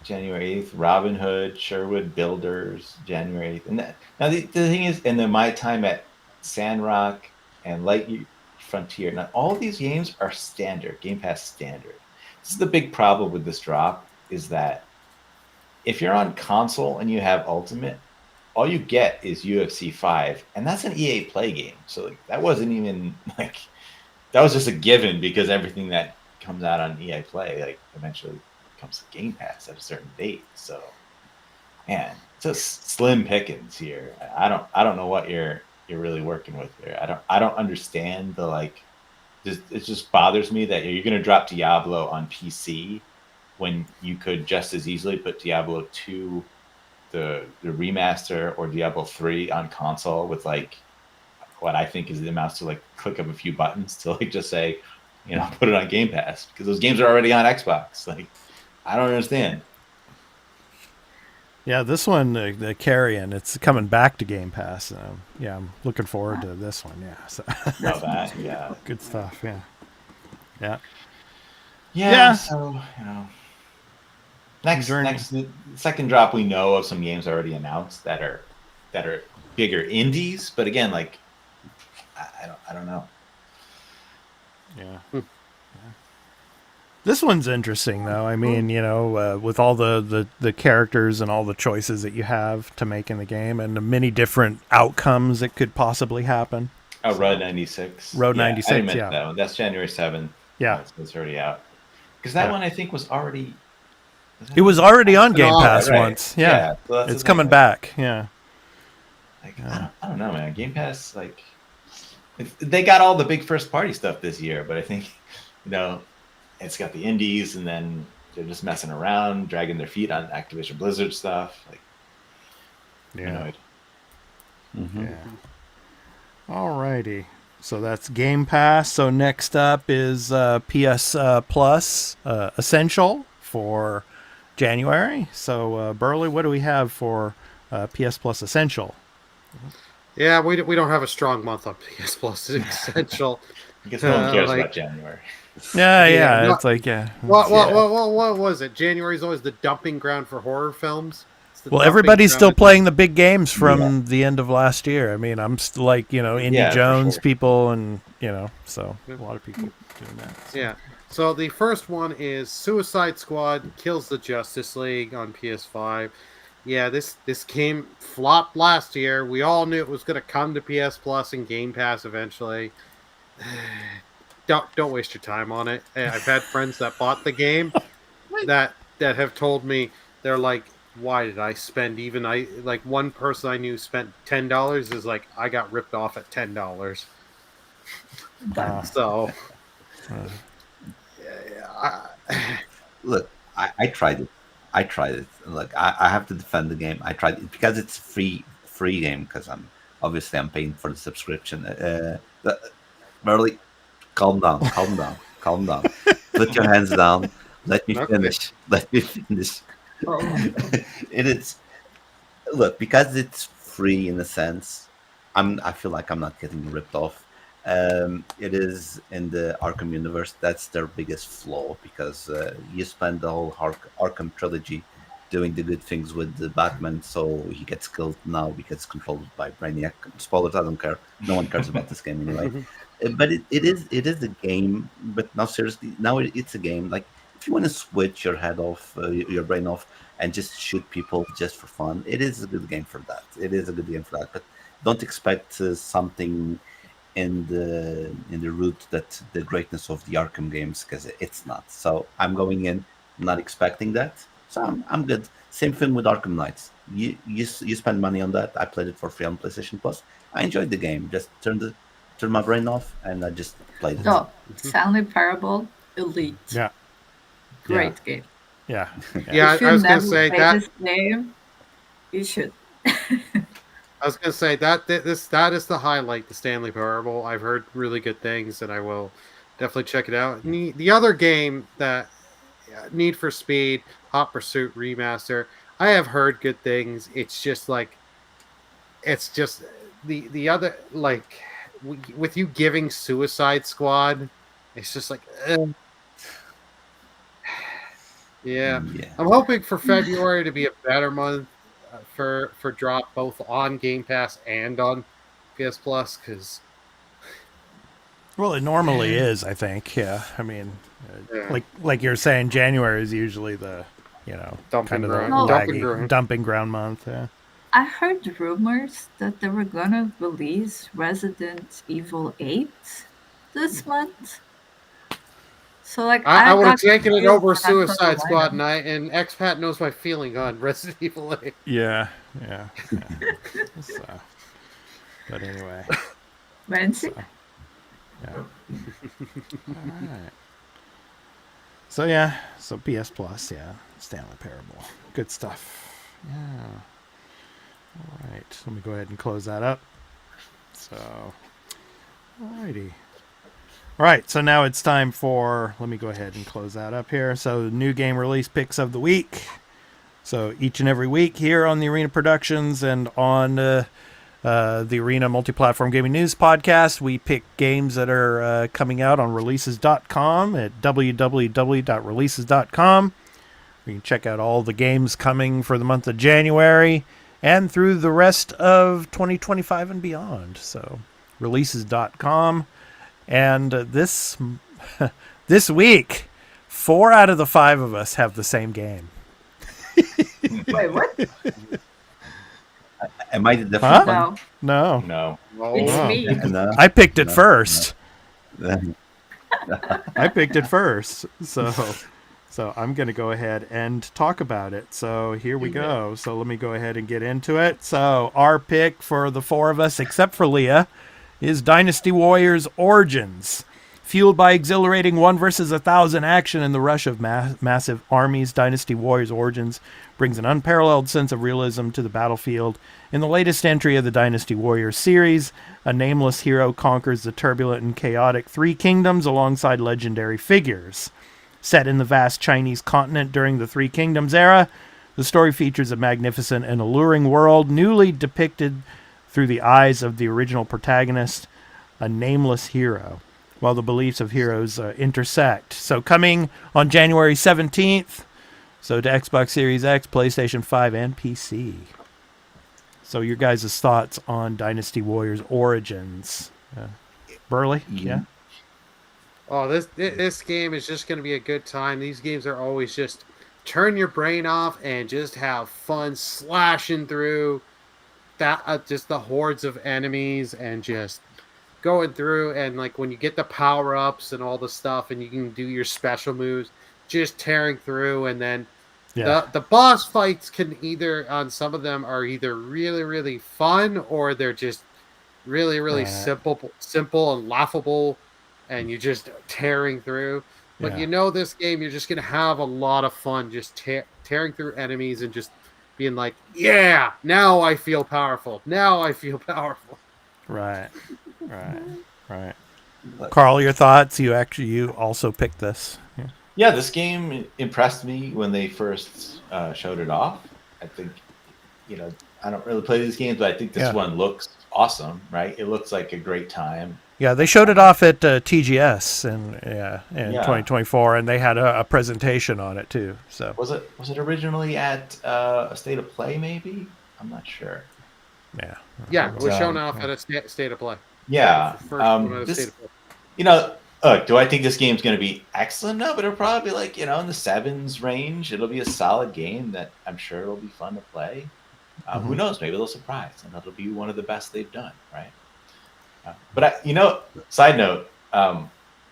January 8th. Robin Hood, Sherwood Builders, January 8th. And now the thing is, and then My Time at Sandrock and Light Frontier. Now, all these games are standard, Game Pass standard. This is the big problem with this drop, is that if you're on console and you have Ultimate, all you get is UFC 5, and that's an EA Play game. So that wasn't even that was just a given because everything that comes out on EA Play eventually comes to Game Pass at a certain date. So, man, just slim pickings here. I don't know what you're really working with here. I don't understand the like. It just bothers me that you're going to drop Diablo on PC when you could just as easily put Diablo 2, the remaster, or Diablo 3 on console with like what I think is the amounts to like click of a few buttons to like just say, put it on Game Pass, because those games are already on Xbox. Like, I don't understand. Yeah, this one, the Carrion, it's coming back to Game Pass. Yeah, I'm looking forward to this one. Yeah, so Know that, yeah. good stuff. Yeah, yeah. Yeah. So next second drop, we know of some games already announced that are bigger indies, but again, like I don't know. Yeah. This one's interesting, though. I mean, with all the characters and all the choices that you have to make in the game, and the many different outcomes that could possibly happen. Oh, Road 96. Road 96. I didn't that one. That's January 7th. Yeah, it's already out. Because that one I think was already. It was already on Game Pass right. once. Yeah, so it's coming back. Yeah. Like I don't know, man. Game Pass, like, they got all the big first party stuff this year, but I think it's got the indies, and then they're just messing around, dragging their feet on Activision Blizzard stuff. Like, yeah. Mm-hmm. Yeah. Alrighty. So that's Game Pass. So next up is PS Plus Essential for January. So Burley, what do we have for PS Plus Essential? Yeah, we don't have a strong month on PS Plus Essential. I guess no one cares about January. Yeah, it's like, yeah. What was it? January's always the dumping ground for horror films. Well, everybody's still playing the big games from the end of last year. I mean, I'm still like, Indy Jones people, and, so a lot of people doing that. So. Yeah. So the first one is Suicide Squad Kills the Justice League on PS5. Yeah, this game flopped last year. We all knew it was going to come to PS Plus and Game Pass eventually. Don't waste your time on it. I've had friends that bought the game that have told me, they're like, why did I spend one person I knew spent $10 is like, I got ripped off at $10. So look, I tried it. Look, I have to defend the game. I tried it because it's free game, because I'm paying for the subscription. Burley, calm down. Put your hands down. Let me finish. It is. Look, because it's free in a sense, I feel like I'm not getting ripped off. It is in the Arkham universe. That's their biggest flaw, because you spend the whole Arkham trilogy doing the good things with the Batman, so he gets killed. Now he gets controlled by Brainiac. Spoilers, I don't care. No one cares about this game anyway. But it is a game. But now seriously, it's a game. Like, if you want to switch your head off, your brain off, and just shoot people just for fun, it is a good game for that. But don't expect something in the route that the greatness of the Arkham games, because it's not. So I'm going in not expecting that. So I'm good. Same thing with Arkham Knights. You spend money on that. I played it for free on PlayStation Plus. I enjoyed the game. Just turned my brain off, and I just played it. Oh, Stanley Parable Elite. Yeah. Great game. Yeah. Yeah, I was going to say that. This game, you should. I was going to say that that is the highlight, the Stanley Parable. I've heard really good things, and I will definitely check it out. The other game, that Need for Speed Hot Pursuit Remaster, I have heard good things. It's just like, the other, like, with you giving Suicide Squad, it's just like, yeah. I'm hoping for February to be a better month for drop, both on Game Pass and on PS Plus, because Well, it normally is, I think. Yeah, I mean, like you're saying, January is usually the dumping ground month. Yeah. I heard rumors that they were gonna release Resident Evil 8 this month. So like I would have got taken it confused over when I saw the Suicide Squad, lineup. and Expat knows my feeling on Resident Evil 8. Yeah. So, but anyway. Fancy. Yeah. All right. So PS Plus, Stanley Parable. Good stuff. Yeah. All right. Let me go ahead and close that up. So, alrighty. All right, so now it's time for, let me go ahead and close that up here. So, new game release picks of the week. So, each and every week here on the Arena Productions and on the Arena Multi-Platform Gaming News podcast, we pick games that are coming out on releases.com at www.releases.com. You can check out all the games coming for the month of January and through the rest of 2025 and beyond. So, releases.com. And this week, 4 out of the 5 of us have the same game. Wait, what? Am I the different No, No. No. it's Oh, me. one? No. I picked it first. No. I picked it first. So I'm going to go ahead and talk about it. So here we go. So let me go ahead and get into it. So our pick for the 4 of us, except for Leah, is Dynasty Warriors Origins. Fueled by exhilarating 1 versus 1,000 action and the rush of massive armies, Dynasty Warriors Origins brings an unparalleled sense of realism to the battlefield. In the latest entry of the Dynasty Warriors series, a nameless hero conquers the turbulent and chaotic 3 kingdoms alongside legendary figures. Set in the vast Chinese continent during the 3 Kingdoms era, the story features a magnificent and alluring world newly depicted through the eyes of the original protagonist, a nameless hero, while the beliefs of heroes intersect. So coming on January 17th, so to Xbox Series X, PlayStation 5, and PC. So your guys' thoughts on Dynasty Warriors Origins. Burley? Yeah? Oh, this game is just going to be a good time. These games are always just turn your brain off and just have fun slashing through that just the hordes of enemies and just going through, and like when you get the power-ups and all the stuff and you can do your special moves, just tearing through. And then the boss fights can either, on some of them, are either really, really fun or they're just really, really simple and laughable, and you're just tearing through. But this game, you're just going to have a lot of fun just tearing through enemies and just being like, yeah, now I feel powerful. Now I feel powerful. Right. Carl, your thoughts? You also picked this. Yeah, this game impressed me when they first showed it off. I think, I don't really play these games, but I think this one looks awesome, right? It looks like a great time. Yeah, they showed it off at TGS in 2024, and they had a presentation on it too. So was it originally at a State of Play? Maybe, I'm not sure. Yeah, it was shown off at a State of Play. Yeah, First one at a State of Play. Do I think this game's going to be excellent? No, but it'll probably be like in the 7s range. It'll be a solid game that I'm sure it'll be fun to play. Who knows? Maybe they'll surprise, and it'll be one of the best they've done, right? But side note, now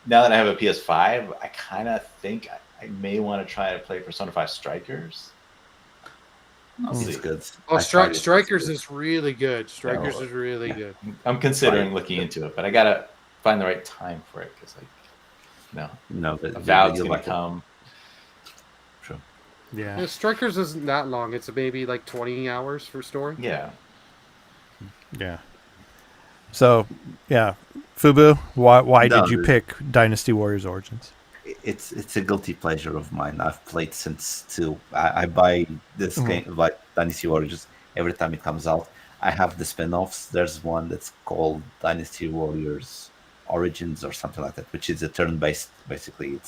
that I have a PS5, I kind of think I may want to try to play Persona 5 Strikers. It's good. Oh, Strikers is really good. Strikers is really good. I'm considering looking into it, but I gotta find the right time for it because, the Avowed's gonna come. True. Yeah. Strikers isn't that long. It's maybe like 20 hours for story. Yeah. So, Fubu, why did you pick Dynasty Warriors Origins? It's a guilty pleasure of mine. I've played since 2. I buy this game, like Dynasty Warriors, every time it comes out. I have the spin-offs. There's one that's called Dynasty Warriors Origins or something like that, which is a turn-based. Basically,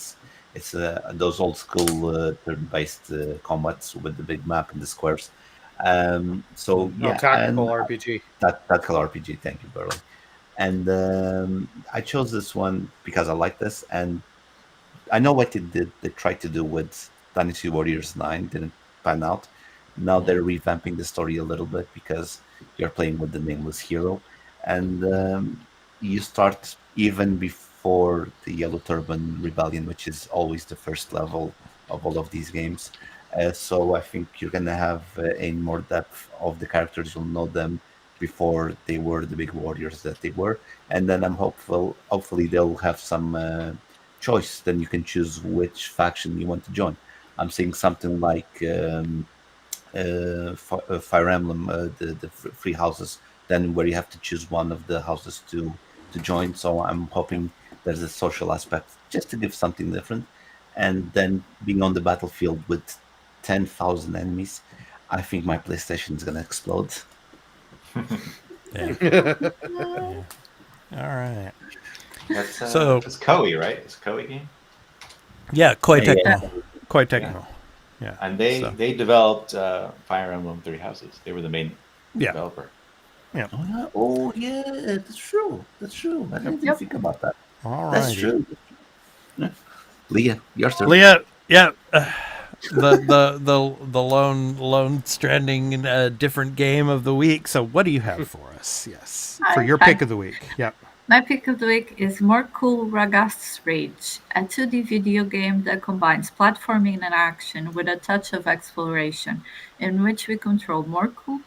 it's those old school turn-based combats with the big map and the squares. Tactical RPG. Tactical RPG. Thank you, Burley. And I chose this one because I like this, and I know what they tried to do with Dynasty Warriors 9 didn't pan out. Now they're revamping the story a little bit because you're playing with the nameless hero, and you start even before before the Yellow Turban Rebellion, which is always the first level of all of these games. So I think you're gonna have a more depth of the characters. You'll know them before they were the big warriors that they were, and then I'm hopefully they'll have some choice. Then you can choose which faction you want to join. I'm seeing something like Fire Emblem, the free houses, then where you have to choose one of the houses to join. So I'm hoping there's a social aspect just to give something different. And then being on the battlefield with 10,000 enemies, I think my PlayStation is going to explode. Yeah. All right. That's So- it's Koei, right? It's a Koei game, Yeah, Koei Yeah. Tecmo. Koei Tecmo. Yeah. and they So- they developed Fire Emblem Three Houses. They were the main Yeah. developer. Oh yeah, that's true. That's true. I didn't even Yep. think about that. All That's right. true. Yeah. Leah, your turn. Leah, yeah. The lone stranding different game of the week. So what do you have for us? Yes. For your pick of the week. Yep. My pick of the week is More Cool Ragast's Rage, a 2D video game that combines platforming and action with a touch of exploration, in which we control Morkul,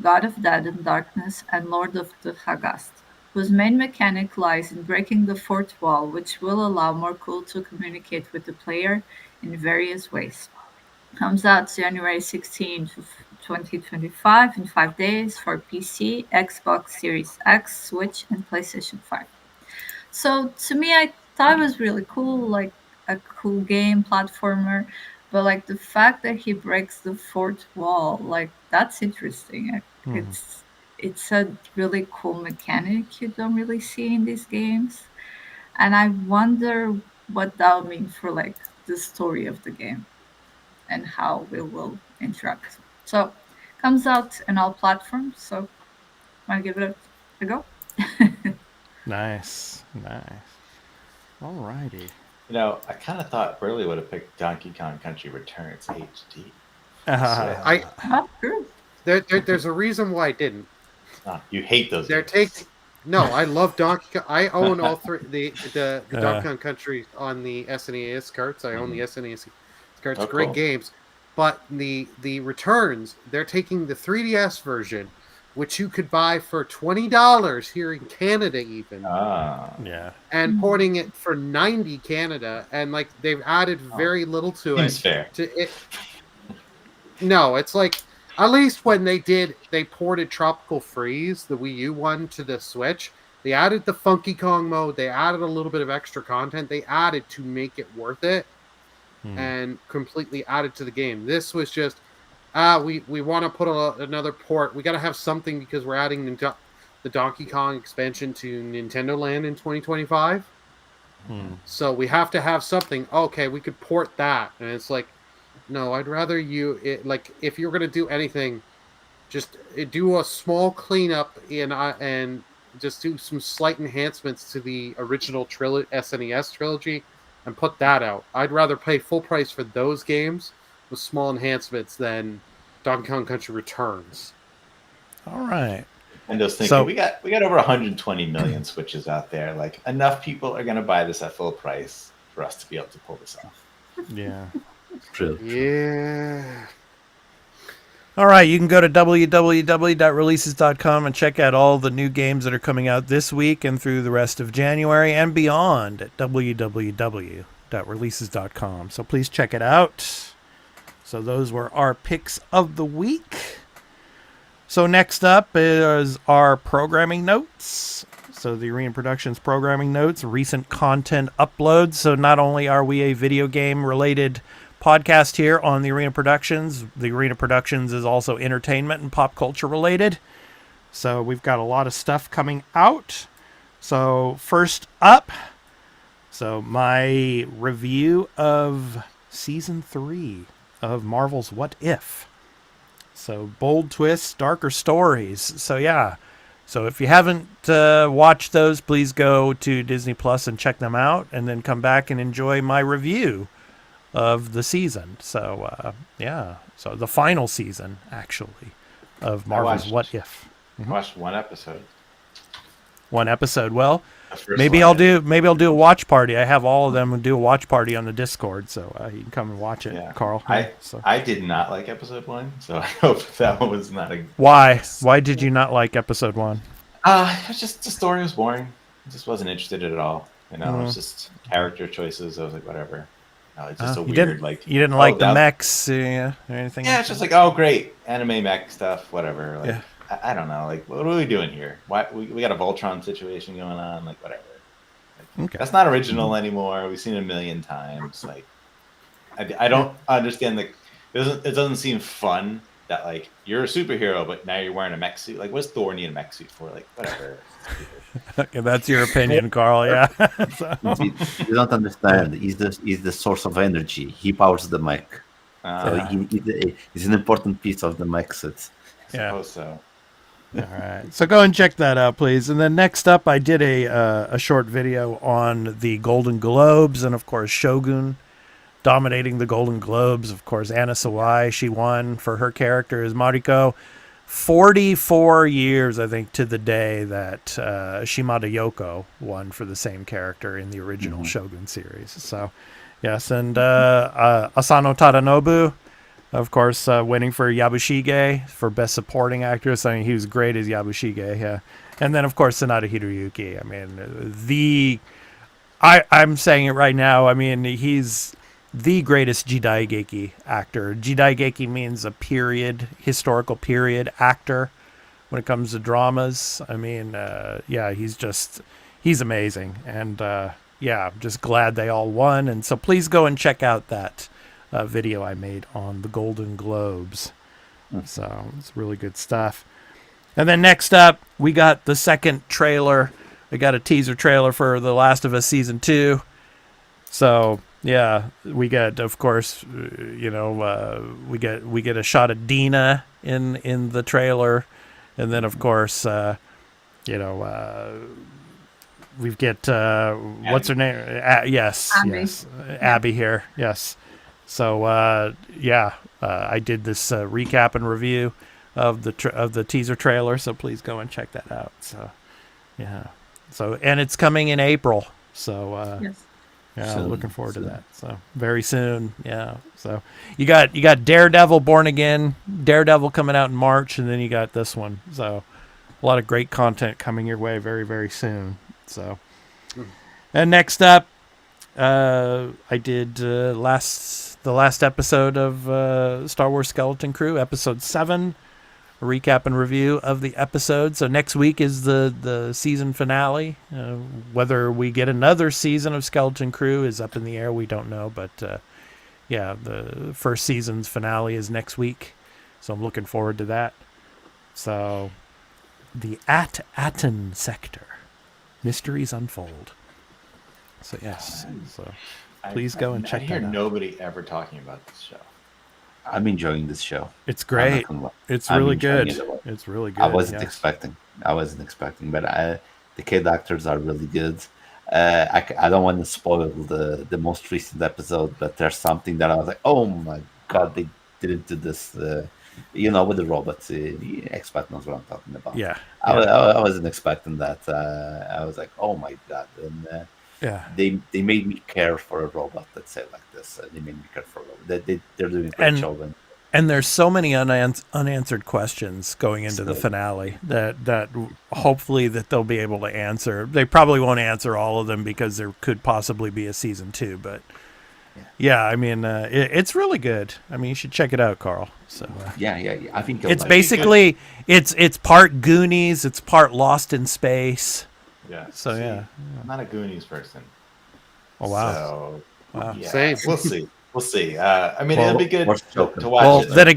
God of Death and Darkness, and Lord of the Hagast, whose main mechanic lies in breaking the fourth wall, which will allow Morkul to communicate with the player in various ways. Comes out January 16th, 2025 in 5 days for PC, Xbox Series X, Switch, and PlayStation 5. So to me, I thought it was really cool, like a cool game platformer. But like the fact that he breaks the fourth wall, like that's interesting. Mhm. It's a really cool mechanic you don't really see in these games, and I wonder what that would mean for like the story of the game and how we will interact. So comes out in all platforms. So want to give it a go? Nice. All righty. You know, I kind of thought Burley would have picked Donkey Kong Country Returns HD. Oh, true. There's a reason why I didn't. Oh, you hate those. They're games. taking. No, I love Donkey Kong. I own all three the Donkey Kong Country on the SNES carts. I own the SNES carts. Oh, Great cool. games. But the returns, they're taking the 3DS version, which you could buy for $20 here in Canada even, Ah, Yeah. and porting it for $90 Canada, and like they've added very little to seems it. fair. No, it's like at least when they ported Tropical Freeze, the Wii U one, to the Switch, they added the Funky Kong mode, they added a little bit of extra content, they added to make it worth it, and completely added to the game. This was just, we want to put another port, we got to have something because we're adding the Donkey Kong expansion to Nintendo Land in 2025. So we have to have something. Okay, we could port that, and it's like, no, I'd rather like if you're gonna do anything, just do a small cleanup and just do some slight enhancements to the original SNES trilogy and put that out. I'd rather pay full price for those games with small enhancements than Donkey Kong Country Returns. All right. And just thinking, So- we got over 120 million Switches out there. Like enough people are going to buy this at full price for us to be able to pull this off. Yeah. True. Yeah. All right, you can go to www.releases.com and check out all the new games that are coming out this week and through the rest of January and beyond at www.releases.com. So please check it out. So those were our picks of the week. So next up is our programming notes. So the Arena Productions programming notes, recent content uploads. So not only are we a video game related podcast here on the Arena Productions is also entertainment and pop culture related. So we've got a lot of stuff coming out. So first up, so my review of season 3 of Marvel's What If. So bold twists, darker stories. So yeah. So if you haven't watched those, please go to Disney Plus and check them out, and then come back and enjoy my review of the season. So yeah. So the final season, actually, of Marvel's What If. I watched one episode. one episode. Well, The first maybe one, I'll do a watch party. I have all of them and do a watch party on the Discord, so you can come and watch it, Yeah. Carl. So I did not like episode 1, so I hope that one was not a. why did you not like episode 1? It's just the story was boring. I just wasn't interested in it at all. You know, it was just character choices. I was like, whatever. No, it's just a weird you didn't like the mechs or anything. Yeah, like it's just that? like, oh great, anime mech stuff, whatever. Like, Yeah. I don't know. Like, what are we doing here? Why we got a Voltron situation going on? Like, whatever. Like, Okay. That's not original anymore. We've seen it a million times. Like, I don't understand. Like, it doesn't seem fun that like you're a superhero, but now you're wearing a mech suit. Like, what's Thor need a mech suit for? Like, whatever. Okay, that's your opinion, Carl. Yeah. So- You don't understand. He's the source of energy. He powers the mech. So he's an important piece of the mech set. yeah. Suppose so. All right. So go and check that out, please. And then next up, I did a short video on the Golden Globes, and of course Shogun dominating the Golden Globes. Of course, Anna Sawai, she won for her character as Mariko. 44 years, I think, to the day that Shimada Yoko won for the same character in the original Shogun series. So, yes, and Asano Tadanobu, of course, winning for Yabushige for Best Supporting Actress. I mean, he was great as Yabushige, yeah. And then, of course, Sanada Hiroyuki. I mean, I'm saying it right now. I mean, he's the greatest Jidaigeki actor. Jidaigeki means a historical period actor when it comes to dramas. I mean, yeah, he's amazing. And, yeah, I'm just glad they all won. And so please go and check out that video I made on the Golden Globes. So it's really good stuff. And then next up, we got the second trailer. I got a teaser trailer for The Last of Us Season 2. So, yeah, we get, of course, we get a shot of Dina in the trailer. And then, of course, we get, what's her name? Yes, Abby. yes. Abby here, yes. So, I did this recap and review of the teaser trailer, so please go and check that out. So, yeah. So, and it's coming in April. So, Yes. yeah, Soon, looking forward to soon. that. So, very soon. Yeah. So, you got Daredevil Born Again, Daredevil coming out in March, and then you got this one. So, a lot of great content coming your way very, very soon. So, and next up, I did the last episode of Star Wars Skeleton Crew, episode 7, a recap and review of the episode. So next week is the season finale. Whether we get another season of Skeleton Crew is up in the air. We don't know, but yeah, the first season's finale is next week, so I'm looking forward to that. So, the Aten sector, mysteries unfold. So yes, so please go and check I hear that out. nobody ever talking about this show. I'm enjoying this show. It's I'm not great. gonna lie. It's I'm really enjoying good. it a lot. It's really good. I wasn't yes. expecting. But the kid actors are really good. I don't want to spoil the most recent episode, but there's something that I was like, oh my god, they didn't do this. With the robots. Expert knows what I'm talking about. Yeah. I wasn't expecting that. I was like, oh my god. And Yeah. they made me care for a robot. Let's say it like this. They made me care for a robot. They're doing a great job. And there's so many unanswered questions going into the finale that hopefully that they'll be able to answer. They probably won't answer all of them because there could possibly be a season 2, but yeah, I mean, it's really good. I mean, you should check it out, Carl. So Yeah. I think it's like basically it's part Goonies, it's part Lost in Space. Yeah. So, see, yeah. I'm not a Goonies person. Oh wow. So, Wow. yeah, Same. We'll see. We'll see. I mean, Well, it'll be good worth to joking. watch. Well, it. then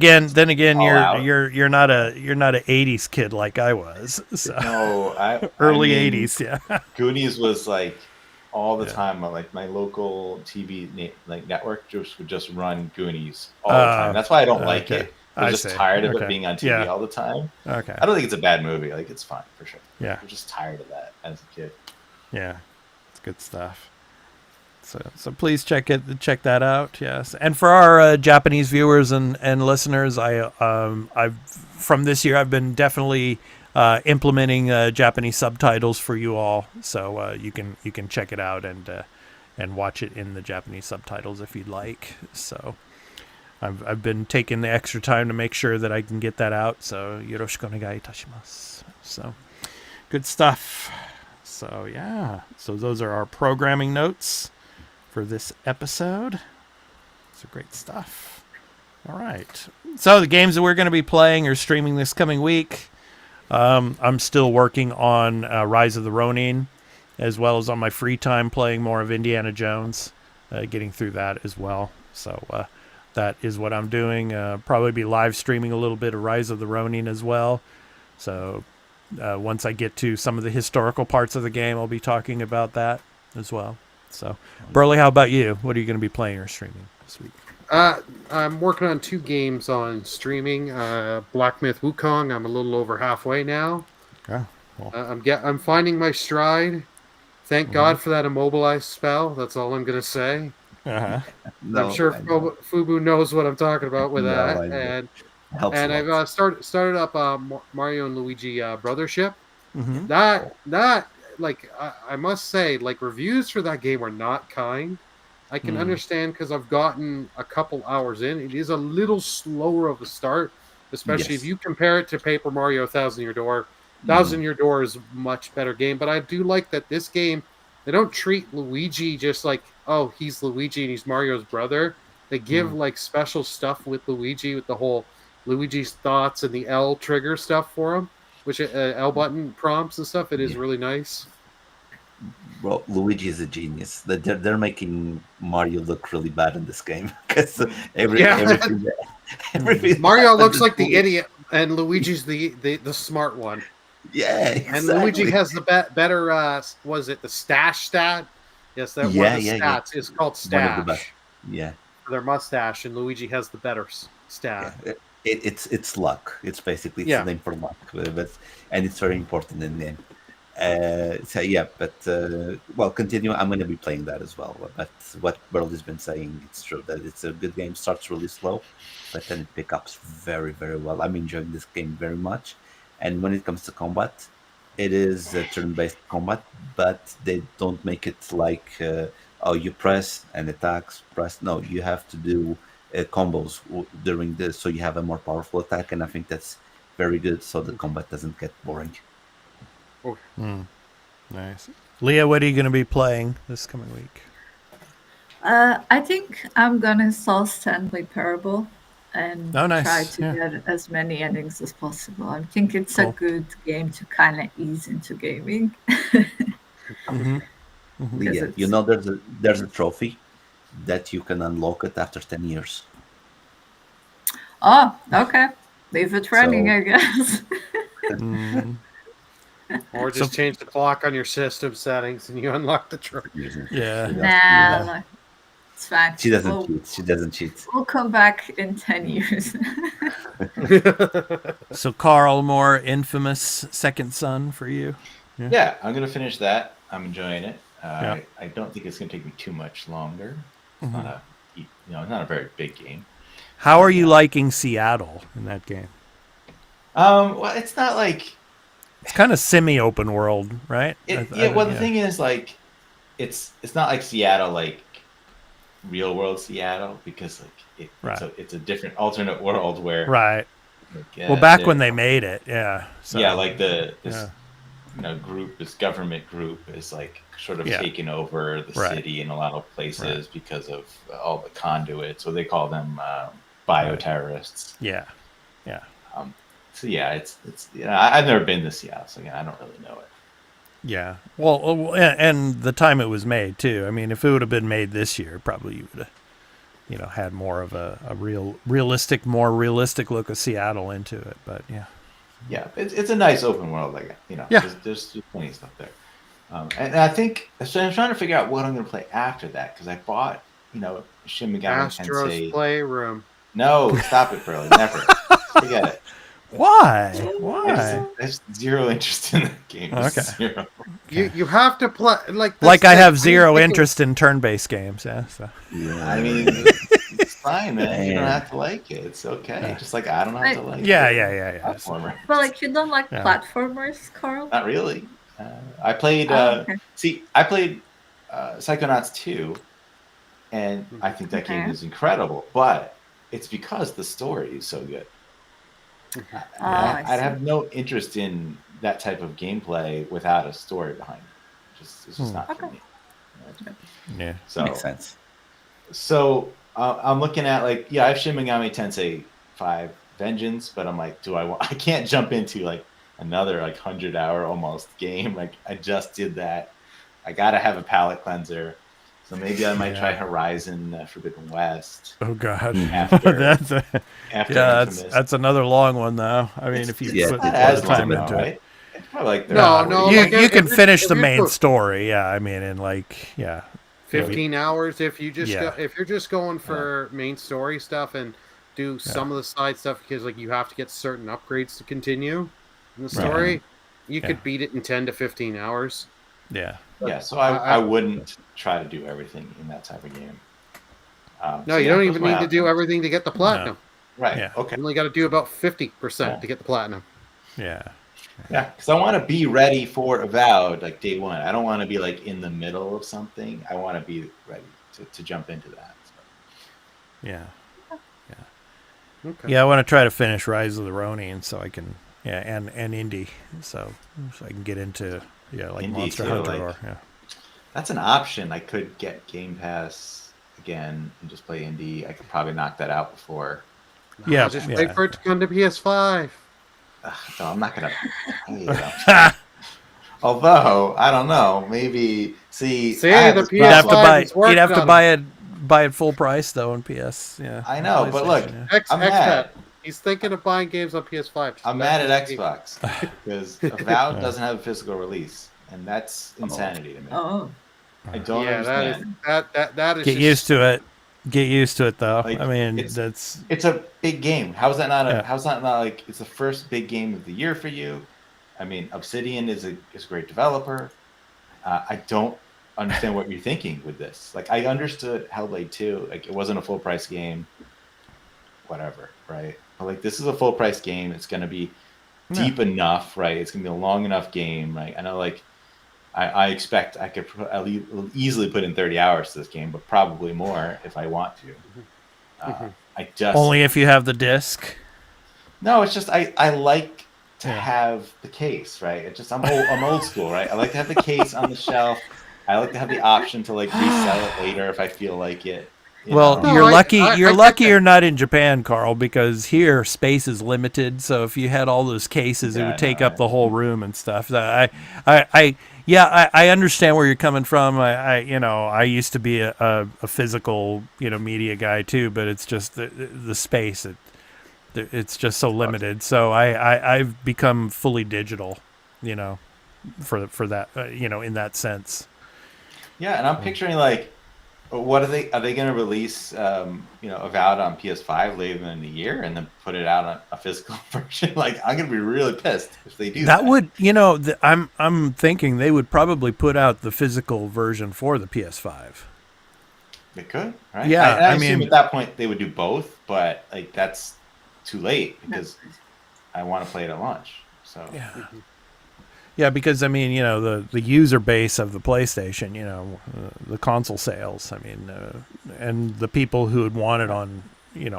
again, all out. you're not a 80s kid like I was. So. No, Early I mean, 80s, yeah. Goonies was like all the Yeah. time. Like my local TV network would just run Goonies all the time. That's why I don't like okay. it. I'm I just see. tired of Okay. it being on TV Yeah. all the time. Okay. I don't think it's a bad movie. Like it's fine for sure. Yeah. I'm just tired of that as a kid. Yeah, it's good stuff. So please check that out. Yes, and for our Japanese viewers and listeners, I've from this year I've been definitely implementing Japanese subtitles for you all, so you can check it out and watch it in the Japanese subtitles if you'd like. So I've been taking the extra time to make sure that I can get that out. So yoroshiku onegai itashimasu. So good stuff. So yeah, so those are our programming notes for this episode. It's great stuff. All right. So the games that we're going to be playing or streaming this coming week. I'm still working on Rise of the Ronin, as well as on my free time playing more of Indiana Jones, getting through that as well. So that is what I'm doing. Probably be live streaming a little bit of Rise of the Ronin as well. So once I get to some of the historical parts of the game, I'll be talking about that as well. So, Burley, how about you? What are you going to be playing or streaming this week? I'm working on 2 games on streaming. Black Myth Wukong. I'm a little over halfway now. Yeah. Well. I'm finding my stride. Thank God for that immobilized spell. That's all I'm gonna say. Uh-huh. I'm sure Fubu knows what I'm talking about with that. And I've started up Mario and Luigi Brothership. Mm-hmm. That like I must say, like, reviews for that game are not kind. I can understand because I've gotten a couple hours in. It is a little slower of a start, especially if you compare it to Paper Mario Thousand Year Door. Thousand Year Door is a much better game, but I do like that this game, they don't treat Luigi just like, oh, he's Luigi and he's Mario's brother. They give like special stuff with Luigi, with the whole Luigi's thoughts and the L trigger stuff for him, which L button prompts and stuff. It is really nice. Well, Luigi is a genius. They're making Mario look really bad in this game because everything Mario looks like the idiot, and Luigi's the smart one. Yeah, exactly. And Luigi has the better. Was it the stash stat? Yes, that one of the stats is called stash. Yeah, their mustache, and Luigi has the better stat. Yeah. It's luck. It's basically a name for luck, and it's very important in the game. Well, continue. I'm going to be playing that as well. But what Burl has been saying, it's true that it's a good game. Starts really slow, but then it picks up very, very well. I'm enjoying this game very much. And when it comes to combat, it is a turn-based combat, but they don't make it like, you press and attacks, press. No, you have to do combos during this, so you have a more powerful attack, and I think that's very good, so the combat doesn't get boring. Nice. Leah, what are you going to be playing this coming week? I think I'm going to solve Stanley Parable and try to get as many endings as possible. I think it's a good game to kind of ease into gaming. Leah, you know there's a trophy that you can unlock it after 10 years. Oh, okay. Leave it running, I guess. Or just change the clock on your system settings and you unlock the trophy. Nah, it's fine. She doesn't cheat. We'll come back in 10 years. So, Carl, more infamous Second Son for you? Yeah, I'm going to finish that. I'm enjoying it. I don't think it's going to take me too much longer. It's not a very big game. How are you liking Seattle in that game? Well, it's not like... It's kind of semi-open world, right? The thing is, like, it's not like Seattle, like real world Seattle, because like it's a different alternate world where Like, back when they made it, like this government group is like sort of taking over the city in a lot of places because of all the conduit, so they call them bioterrorists. So it's I've never been to Seattle, so I don't really know it. Yeah, well, and the time it was made too. I mean, if it would have been made this year, probably you would have, had more of a more realistic look of Seattle into it. But it's a nice open world. Like there's plenty of stuff there. And I think so. I'm trying to figure out what I'm going to play after that because I bought Shin Megami Astro's Tensei Playroom. No, stop it, Burley. Never. Forget it. Why? I have zero interest in that game. Okay. Zero. You have to play like I have zero interest in turn-based games. Yeah. So. I mean, fine, man. You don't Yeah. have to like it. It's okay. Just like I don't have to like Yeah, it. yeah. Platformer. But like you don't like Yeah. platformers, Carl? Not really. I played. Okay. I played Psychonauts 2, and I think that game Okay. is incredible. But it's because the story is so good. I I'd see. have no interest in that type of gameplay without a story behind it. It's just not for Okay. me. Yeah. So Makes sense. So I'm looking at I have Shin Megami Tensei 5 Vengeance, but I'm like, I can't jump into like another 100-hour almost game. Like I just did that. I gotta have a palate cleanser. So maybe I might try Horizon Forbidden West. Oh God, After Infamous. that's another long one though. I mean, if you It's put not the as time long, into though, it. right? It's probably like No, you, like, you if can you're- finish if the you're main put- story. Yeah, I mean, in 15 hours if you just Yeah. if you're just going for main story stuff and do some of the side stuff because you have to get certain upgrades to continue in the story, you could beat it in 10 to 15 hours. yeah. Yeah, so I wouldn't try to do everything in that type of game. No, you don't even need to do everything to get the platinum. Right. Yeah. Okay. You only got to do about 50% to get the platinum. Yeah. Yeah, because I want to be ready for Avowed like day one. I don't want to be in the middle of something. I want to be ready to jump into that. So. Yeah. Okay. Yeah, I want to try to finish Rise of the Ronin so I can and Indie so I can get into Indie Monster too, Hunter or That's an option. I could get Game Pass again and just play Indie. I could probably knock that out before. Yeah, Just wait for it to come to PS5. No, I'm not gonna pay it. Although I don't know, maybe See, I had the this you'd have to PS5 buy is working you'd have to on buy it full price though on PS. Yeah. I know, but look, PlayStation, yeah. I'm mad. He's thinking of buying games on PS5. I'm mad at Xbox because Avowed doesn't have a physical release, and that's insanity to me. Oh. I don't understand. That is Get just- used to it. Get used to it though. Like, I mean, it's a big game. How's that not how's that not it's the first big game of the year for you? I mean, Obsidian is a great developer. I don't understand what you're thinking with this. I understood Hellblade 2, it wasn't a full price game, whatever, right? But this is a full price game. It's gonna be deep enough, right? It's gonna be a long enough game, right? I know, I expect I could easily put in 30 hours to this game, but probably more if I want to. I just only if you have the disc. no. It's just I like to have the case, right? It's just I'm old school, right? I like to have the case on the shelf. I like to have the option to resell it later if I feel like it. Well, No, you're I- lucky. I You're get lucky that. you're not in Japan, Carl, because here space is limited. So if you had all those cases, it Yeah, would I take know, up the whole room and stuff. So I understand where you're coming from. I used to be a physical, media guy too, but it's just the space. It's just so limited. So I've become fully digital, for that, in that sense. Yeah, and I'm picturing what are they going to release? Avowed on PS5 later in the year, and then put it out on a physical version. I'm going to be really pissed if they do that. That would, I'm thinking they would probably put out the physical version for the PS5. They could, right? Yeah, I I assume mean- at that point they would do both, but that's too late because I want to play it at launch. So Yeah, because the user base of the PlayStation, the console sales, and the people who would want it on,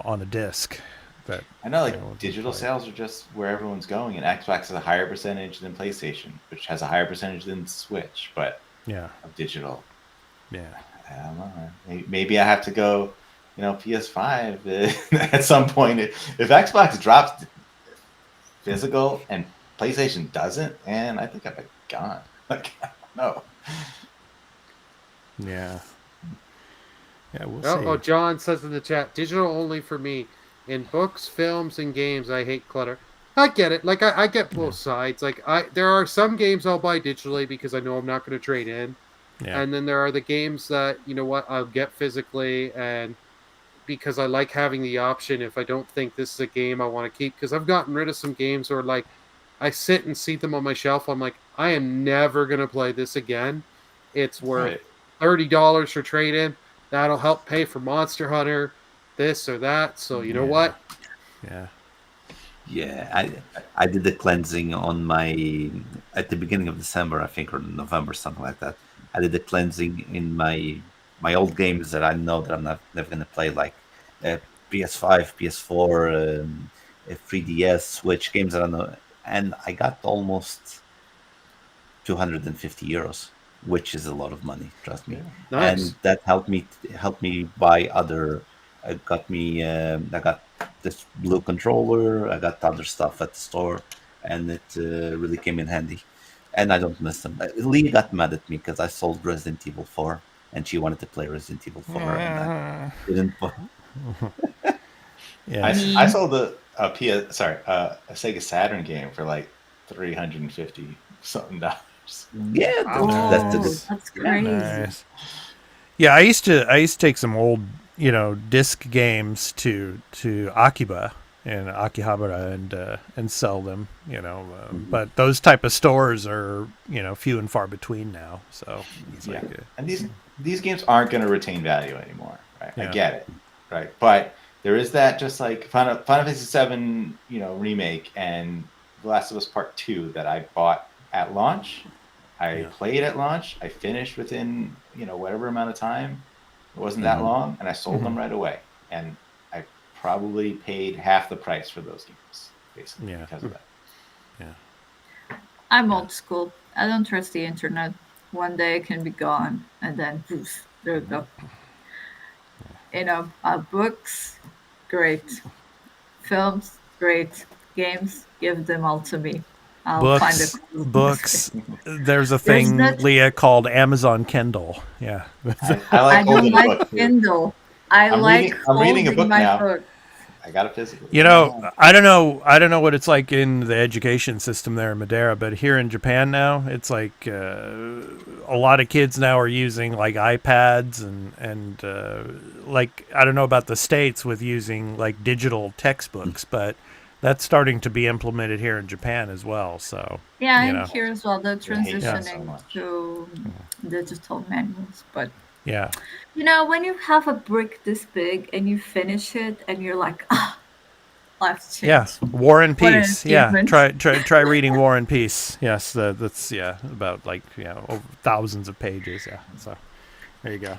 on a disc. That I know, would be digital fine. sales are just where everyone's going, and Xbox has a higher percentage than PlayStation, which has a higher percentage than Switch, but Yeah, of digital. yeah. I don't know. Man. Maybe I have to go, PS5 at some point. If Xbox drops physical and PlayStation doesn't, and I think I've been gone. I don't know. Yeah. Yeah, we'll Oh, see. John says in the chat, digital only for me. In books, films, and games, I hate clutter. I get it. I get both sides. There are some games I'll buy digitally because I know I'm not going to trade in. Yeah. And then there are the games that, I'll get physically and because I like having the option if I don't think this is a game I want to keep. Because I've gotten rid of some games where, I sit and see them on my shelf. I'm like, I am never going to play this again. It's worth Right. $30 for trade-in. That'll help pay for Monster Hunter. this or that. So you know what? Yeah. Yeah, I did the cleansing on my at the beginning of December, I think, or November, something like that. I did the cleansing in my old games that I know that I'm never gonna play, like PS5, PS4, 3DS, Switch games that I know, and I got almost 250 euros, which is a lot of money, trust me. Nice. And that helped me buy other. I got this blue controller. I got other stuff at the store, and it really came in handy. And I don't miss them. Lee got mad at me because I sold Resident Evil 4, and she wanted to play Resident Evil 4, and I didn't. Yeah. I sold a Sega Saturn game for like $350 something. Yeah, That's crazy. Nice. Yeah, I used to take some old, disc games to Akiba and Akihabara and sell them, but those type of stores are, few and far between now. So it's and these games aren't going to retain value anymore, right? Yeah. I get it, right? But there is that, just like Final Fantasy VII, remake and The Last of Us Part 2 that I bought at launch. I played at launch. I finished within, whatever amount of time. It wasn't that long, and I sold them right away. And I probably paid half the price for those games, basically, because of that. Yeah. I'm old school. I don't trust the internet. One day it can be gone, and then poof, there you go. Books, great. Films, great. Games, give them all to me. I'll find a books. There's a thing, Leah, called Amazon Kindle. Yeah. I don't like Kindle. I'm reading a book now. Book. I got it physically. I don't know what it's like in the education system there in Madeira, but here in Japan now, it's like a lot of kids now are using like iPads and like, I don't know about the States with using like digital textbooks, but that's starting to be implemented here in Japan as well. So I'm here as well. They're transitioning so to digital manuals, but yeah. When you have a brick this big and you finish it and you're like, life's changed. Yeah, War and What an Peace. Yeah, achievement. try reading War and Peace. Yes, that's about like over thousands of pages. Yeah, so there you go.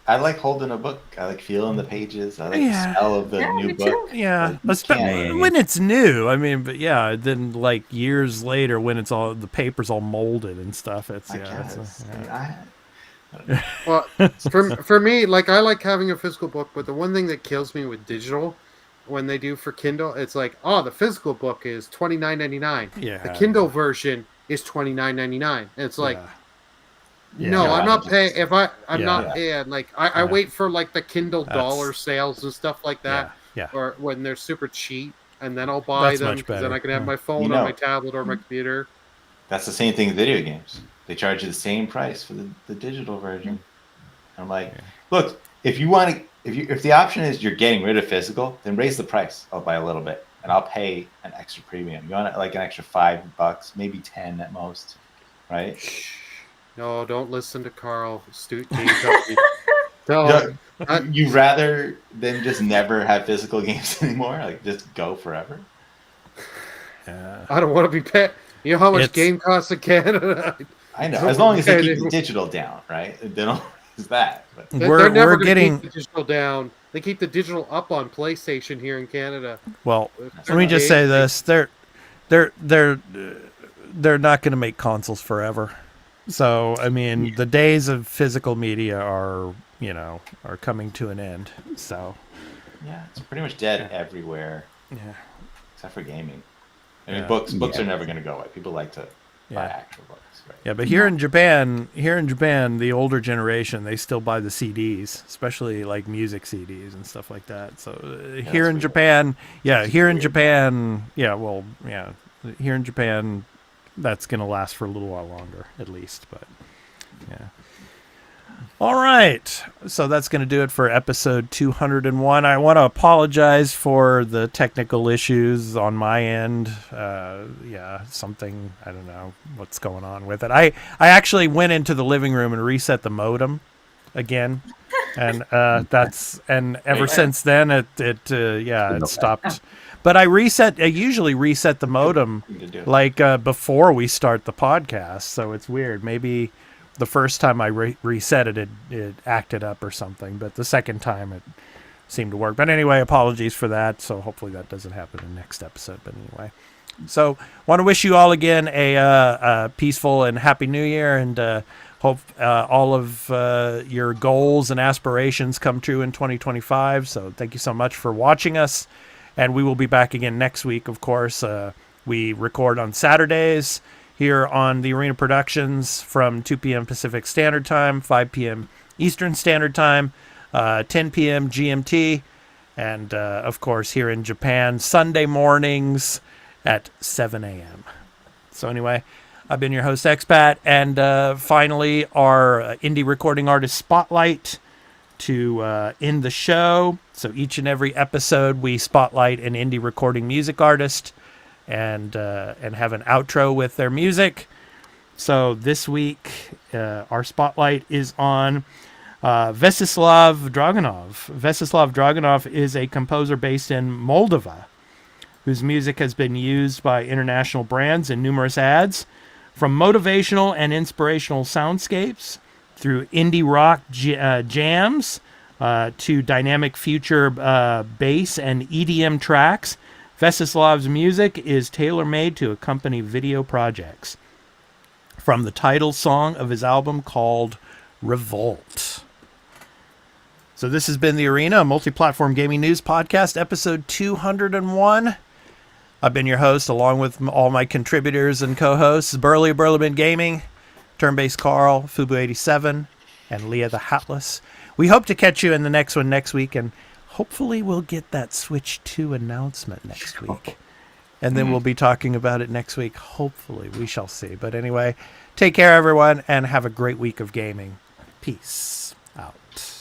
I like holding a book. I like feeling the pages. I like the smell of the new book. Yeah, when it's new. I mean, but then like years later, when it's all the paper's all molded and stuff. It's Well, for me, like I like having a physical book, but the one thing that kills me with digital, when they do for Kindle, it's like, the physical book is $29.99. Yeah. The Kindle version is $29.99. And it's like, no, I'm not paying. If I'm not, like I wait for like the Kindle dollar sales and stuff like that, or when they're super cheap, and then I'll buy them because then I can have my phone on my tablet or my computer. That's the same thing with video games. They charge you the same price for the digital version. I'm like, look, if the option is you're getting rid of physical, then raise the price up by a little bit, and I'll pay an extra premium. You want like an extra $5, maybe 10 at most, right? No, don't listen to Carl. Astute game company. No, you rather than just never have physical games anymore? Like just go forever? I don't want to be paying. You know how much game costs in Canada? I know. As long as they keep the digital down, right? They don't use that. But. They're never going to keep the digital down. They keep the digital up on PlayStation here in Canada. Well, let me just say this: they're not going to make consoles forever. So, I mean, the days of physical media are coming to an end. So, it's pretty much dead everywhere. Yeah, except for gaming. I mean, books are never going to go away. People like to buy actual books, right? Yeah, but here in Japan, the older generation, they still buy the CDs, especially like music CDs and stuff like that. So here in Japan, here in Japan, that's going to last for a little while longer, at least. But yeah. All right. So that's going to do it for episode 201. I want to apologize for the technical issues on my end. Something, I don't know what's going on with it. I actually went into the living room and reset the modem again. And ever since then it stopped. But I usually reset the modem like before we start the podcast, so it's weird. Maybe the first time I reset it acted up or something, but the second time it seemed to work. But anyway, apologies for that. So hopefully that doesn't happen in the next episode. But anyway, so want to wish you all again a peaceful and happy New Year, and hope all of your goals and aspirations come true in 2025. So thank you so much for watching us, and we will be back again next week. Of course, we record on Saturdays here on the Arena Productions from 2 p.m. Pacific Standard Time, 5 p.m. Eastern Standard Time, 10 p.m. GMT, and of course here in Japan, Sunday mornings at 7 a.m. So anyway, I've been your host, Expat, and finally our indie recording artist spotlight to end the show. So each and every episode we spotlight an indie recording music artist and have an outro with their music. So this week our spotlight is on Vesislav Dragunov. Vesislav Dragunov is a composer based in Moldova, whose music has been used by international brands in numerous ads, from motivational and inspirational soundscapes through indie rock jams to dynamic future bass and EDM tracks. Vesislav's music is tailor-made to accompany video projects, from the title song of his album called Revolt. So this has been The Arena, a multi-platform gaming news podcast, episode 201. I've been your host, along with all my contributors and co-hosts, Burley of Burleman Gaming, Turn-Based Carl, Fubu87, and Leah the Hatless. We hope to catch you in the next one next week, and hopefully we'll get that Switch 2 announcement next week. And then we'll be talking about it next week. Hopefully, we shall see. But anyway, take care, everyone, and have a great week of gaming. Peace out.